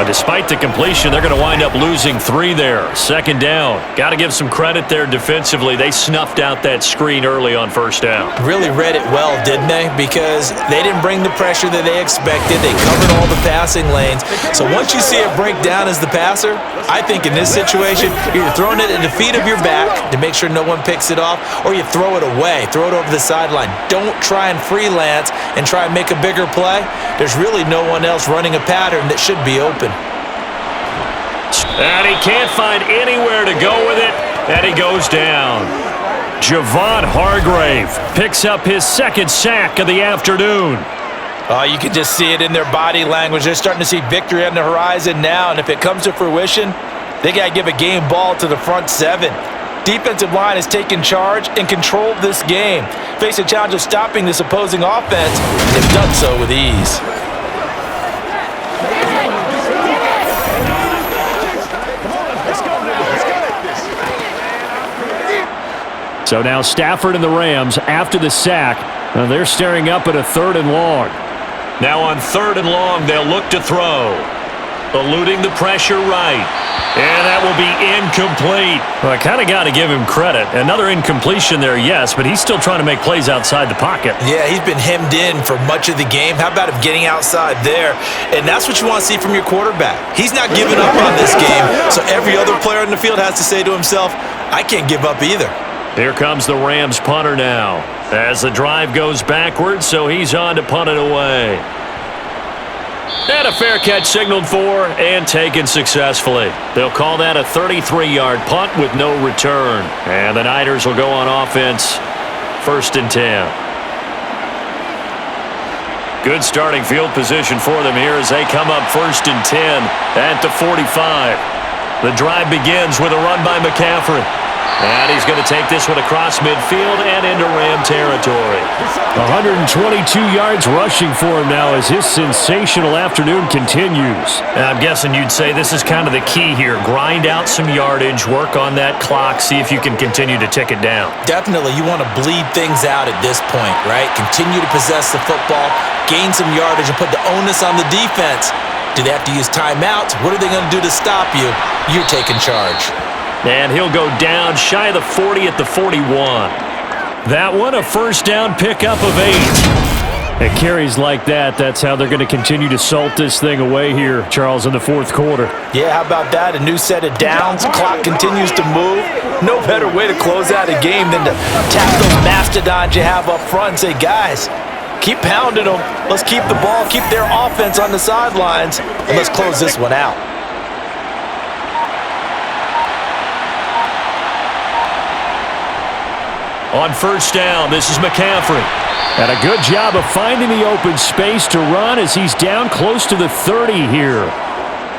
Despite the completion, they're going to wind up losing 3 there. Second down. Got to give some credit there defensively. They snuffed out that screen early on first down. Really read it well, didn't they? Because they didn't bring the pressure that they expected. They covered all the passing lanes. So once you see it break down as the passer, I think in this situation, you're either throwing it at the feet of your back to make sure no one picks it off, or you throw it away, throw it over the sideline. Don't try and freelance and try and make a bigger play. There's really no one else running a pattern that should be open. And he can't find anywhere to go with it, and he goes down. Javon Hargrave picks up his second sack of the afternoon. Oh, you can just see it in their body language. They're starting to see victory on the horizon now, and if it comes to fruition, they got to give a game ball to the front 7. Defensive line has taken charge and controlled this game. Face a challenge of stopping this opposing offense, and they've done so with ease. So now Stafford and the Rams, after the sack, they're staring up at a 3rd and long. Now on 3rd and long, they'll look to throw. Eluding the pressure right. And that will be incomplete. Well, I kind of got to give him credit. Another incompletion there, yes, but he's still trying to make plays outside the pocket. Yeah, he's been hemmed in for much of the game. How about him getting outside there? And that's what you want to see from your quarterback. He's not giving up on this game, so every other player in the field has to say to himself, I can't give up either. Here comes the Rams punter now. As the drive goes backwards, so he's on to punt it away. And a fair catch signaled for and taken successfully. They'll call that a 33-yard punt with no return. And the Niners will go on offense, 1st and 10. Good starting field position for them here as they come up 1st and 10 at the 45. The drive begins with a run by McCaffrey. And he's going to take this one across midfield and into Ram territory. 122 yards rushing for him now as his sensational afternoon continues. I'm guessing you'd say this is kind of the key here. Grind out some yardage, work on that clock, see if you can continue to tick it down. Definitely, you want to bleed things out at this point, right? Continue to possess the football, gain some yardage, and put the onus on the defense. Do they have to use timeouts? What are they going to do to stop you? You're taking charge. And he'll go down shy of the 40 at the 41. That one a first down pickup of 8. At carries like that, that's how they're going to continue to salt this thing away here, Charles, in the 4th quarter. Yeah, how about that? A new set of downs. Clock continues to move. No better way to close out a game than to tap those mastodons you have up front and say, guys, keep pounding them. Let's keep the ball, keep their offense on the sidelines, and let's close this one out. On first down, this is McCaffrey. And a good job of finding the open space to run as he's down close to the 30 here.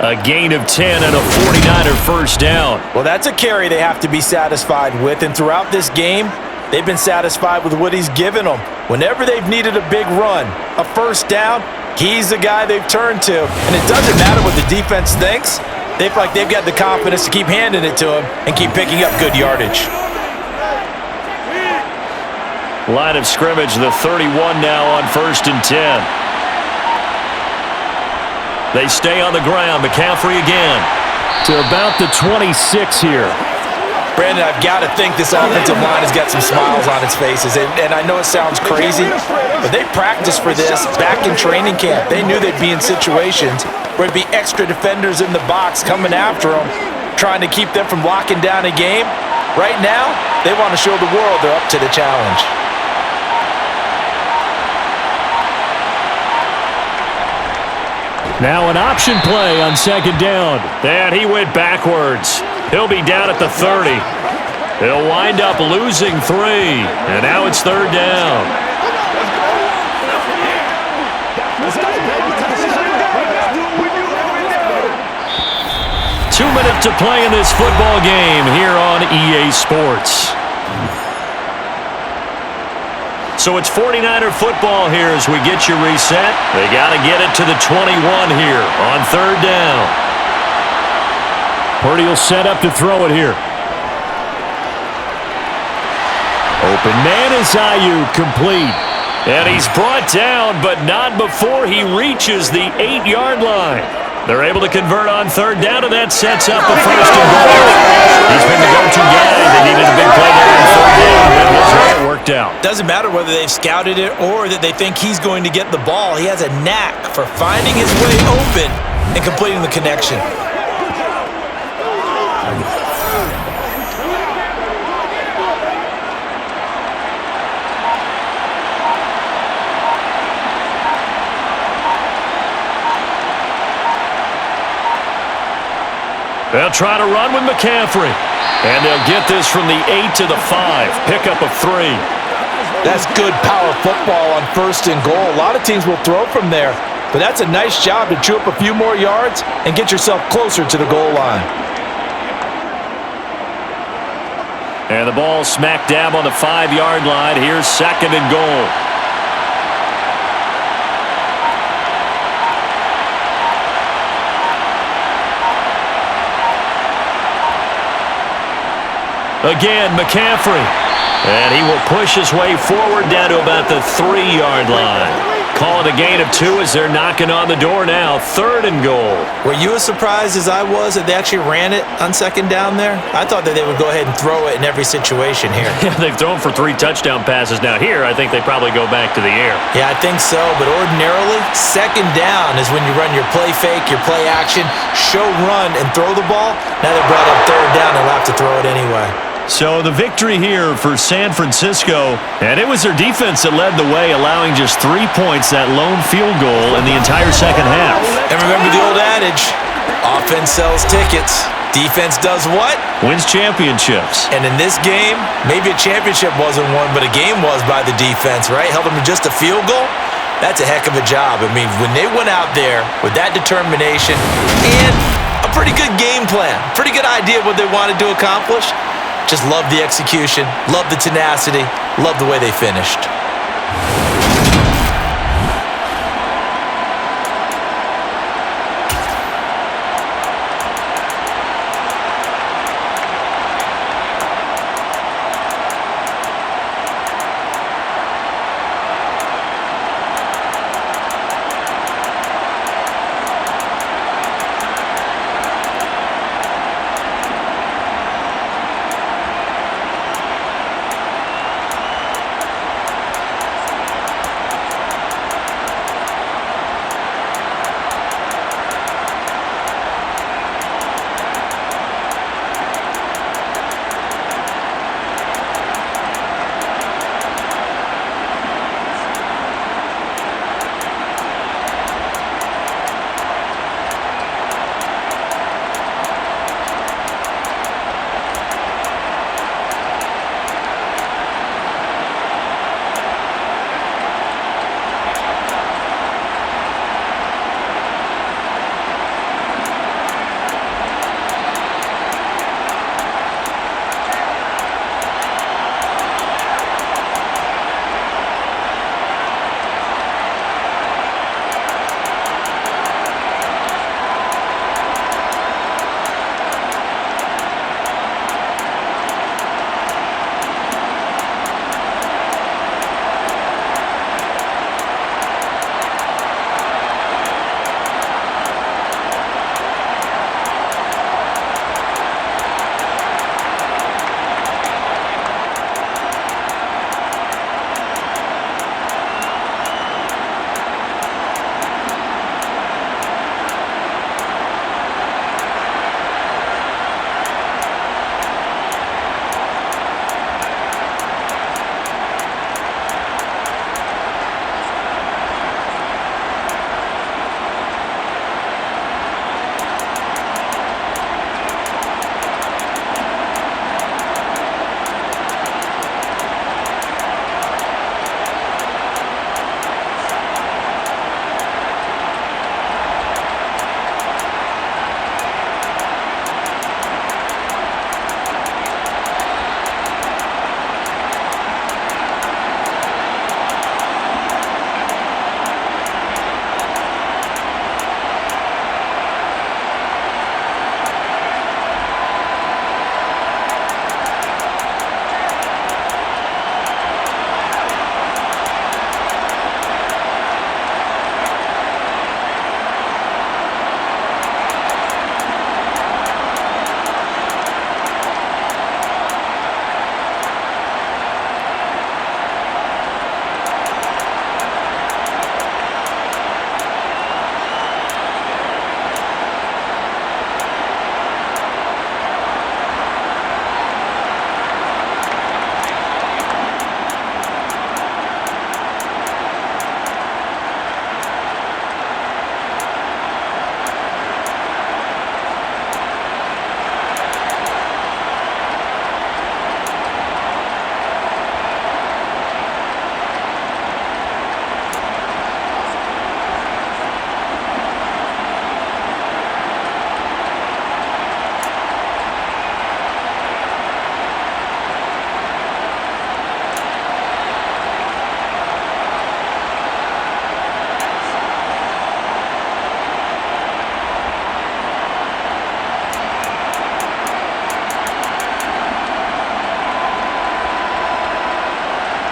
A gain of 10 and a 49er first down. Well, that's a carry they have to be satisfied with, and throughout this game, they've been satisfied with what he's given them. Whenever they've needed a big run, a first down, he's the guy they've turned to. And it doesn't matter what the defense thinks. They feel like they've got the confidence to keep handing it to him and keep picking up good yardage. Line of scrimmage, the 31 now on 1st and 10. They stay on the ground. McCaffrey again. To about the 26 here. Brandon, I've got to think this offensive line has got some smiles on its faces. And I know it sounds crazy, but they practiced for this back in training camp. They knew they'd be in situations where there'd be extra defenders in the box coming after them, trying to keep them from locking down a game. Right now, they want to show the world they're up to the challenge. Now an option play on 2nd down. And he went backwards. He'll be down at the 30. He'll wind up losing 3. And now it's 3rd down. Two minutes to play in this football game here on EA Sports. So it's 49er football here as we get you reset. They got to get it to the 21 here on 3rd down. Purdy will set up to throw it here. Open man is Ayuk, complete. And he's brought down, but not before he reaches the 8-yard line. They're able to convert on third down, and that sets up the first and goal. He's been the go-to guy. They needed a big play there on third down. That was how it worked out. Doesn't matter whether they've scouted it or that they think he's going to get the ball. He has a knack for finding his way open and completing the connection. They'll try to run with McCaffrey. And they'll get this from the 8 to the 5. Pickup of 3. That's good power football on first and goal. A lot of teams will throw from there, but that's a nice job to chew up a few more yards and get yourself closer to the goal line. And the ball smack dab on the 5-yard line. Here's second and goal. Again, McCaffrey. And he will push his way forward down to about the 3-yard line. Calling a gain of 2 as they're knocking on the door now. Third and goal. Were you as surprised as I was that they actually ran it on second down there? I thought that they would go ahead and throw it in every situation here. Yeah, they've thrown for 3 touchdown passes now. Here, I think they probably go back to the air. Yeah, I think so, but ordinarily, second down is when you run your play fake, your play action, show run, and throw the ball. Now they brought up third down and they'll have to throw it anyway. So the victory here for San Francisco, and it was their defense that led the way, allowing just 3 points, that lone field goal in the entire second half. And remember the old adage, offense sells tickets, defense does what? Wins championships. And in this game, maybe a championship wasn't won, but a game was by the defense, right? Held them to just a field goal. That's a heck of a job. I mean, when they went out there with that determination and a pretty good game plan, pretty good idea of what they wanted to accomplish, just love the execution, love the tenacity, love the way they finished.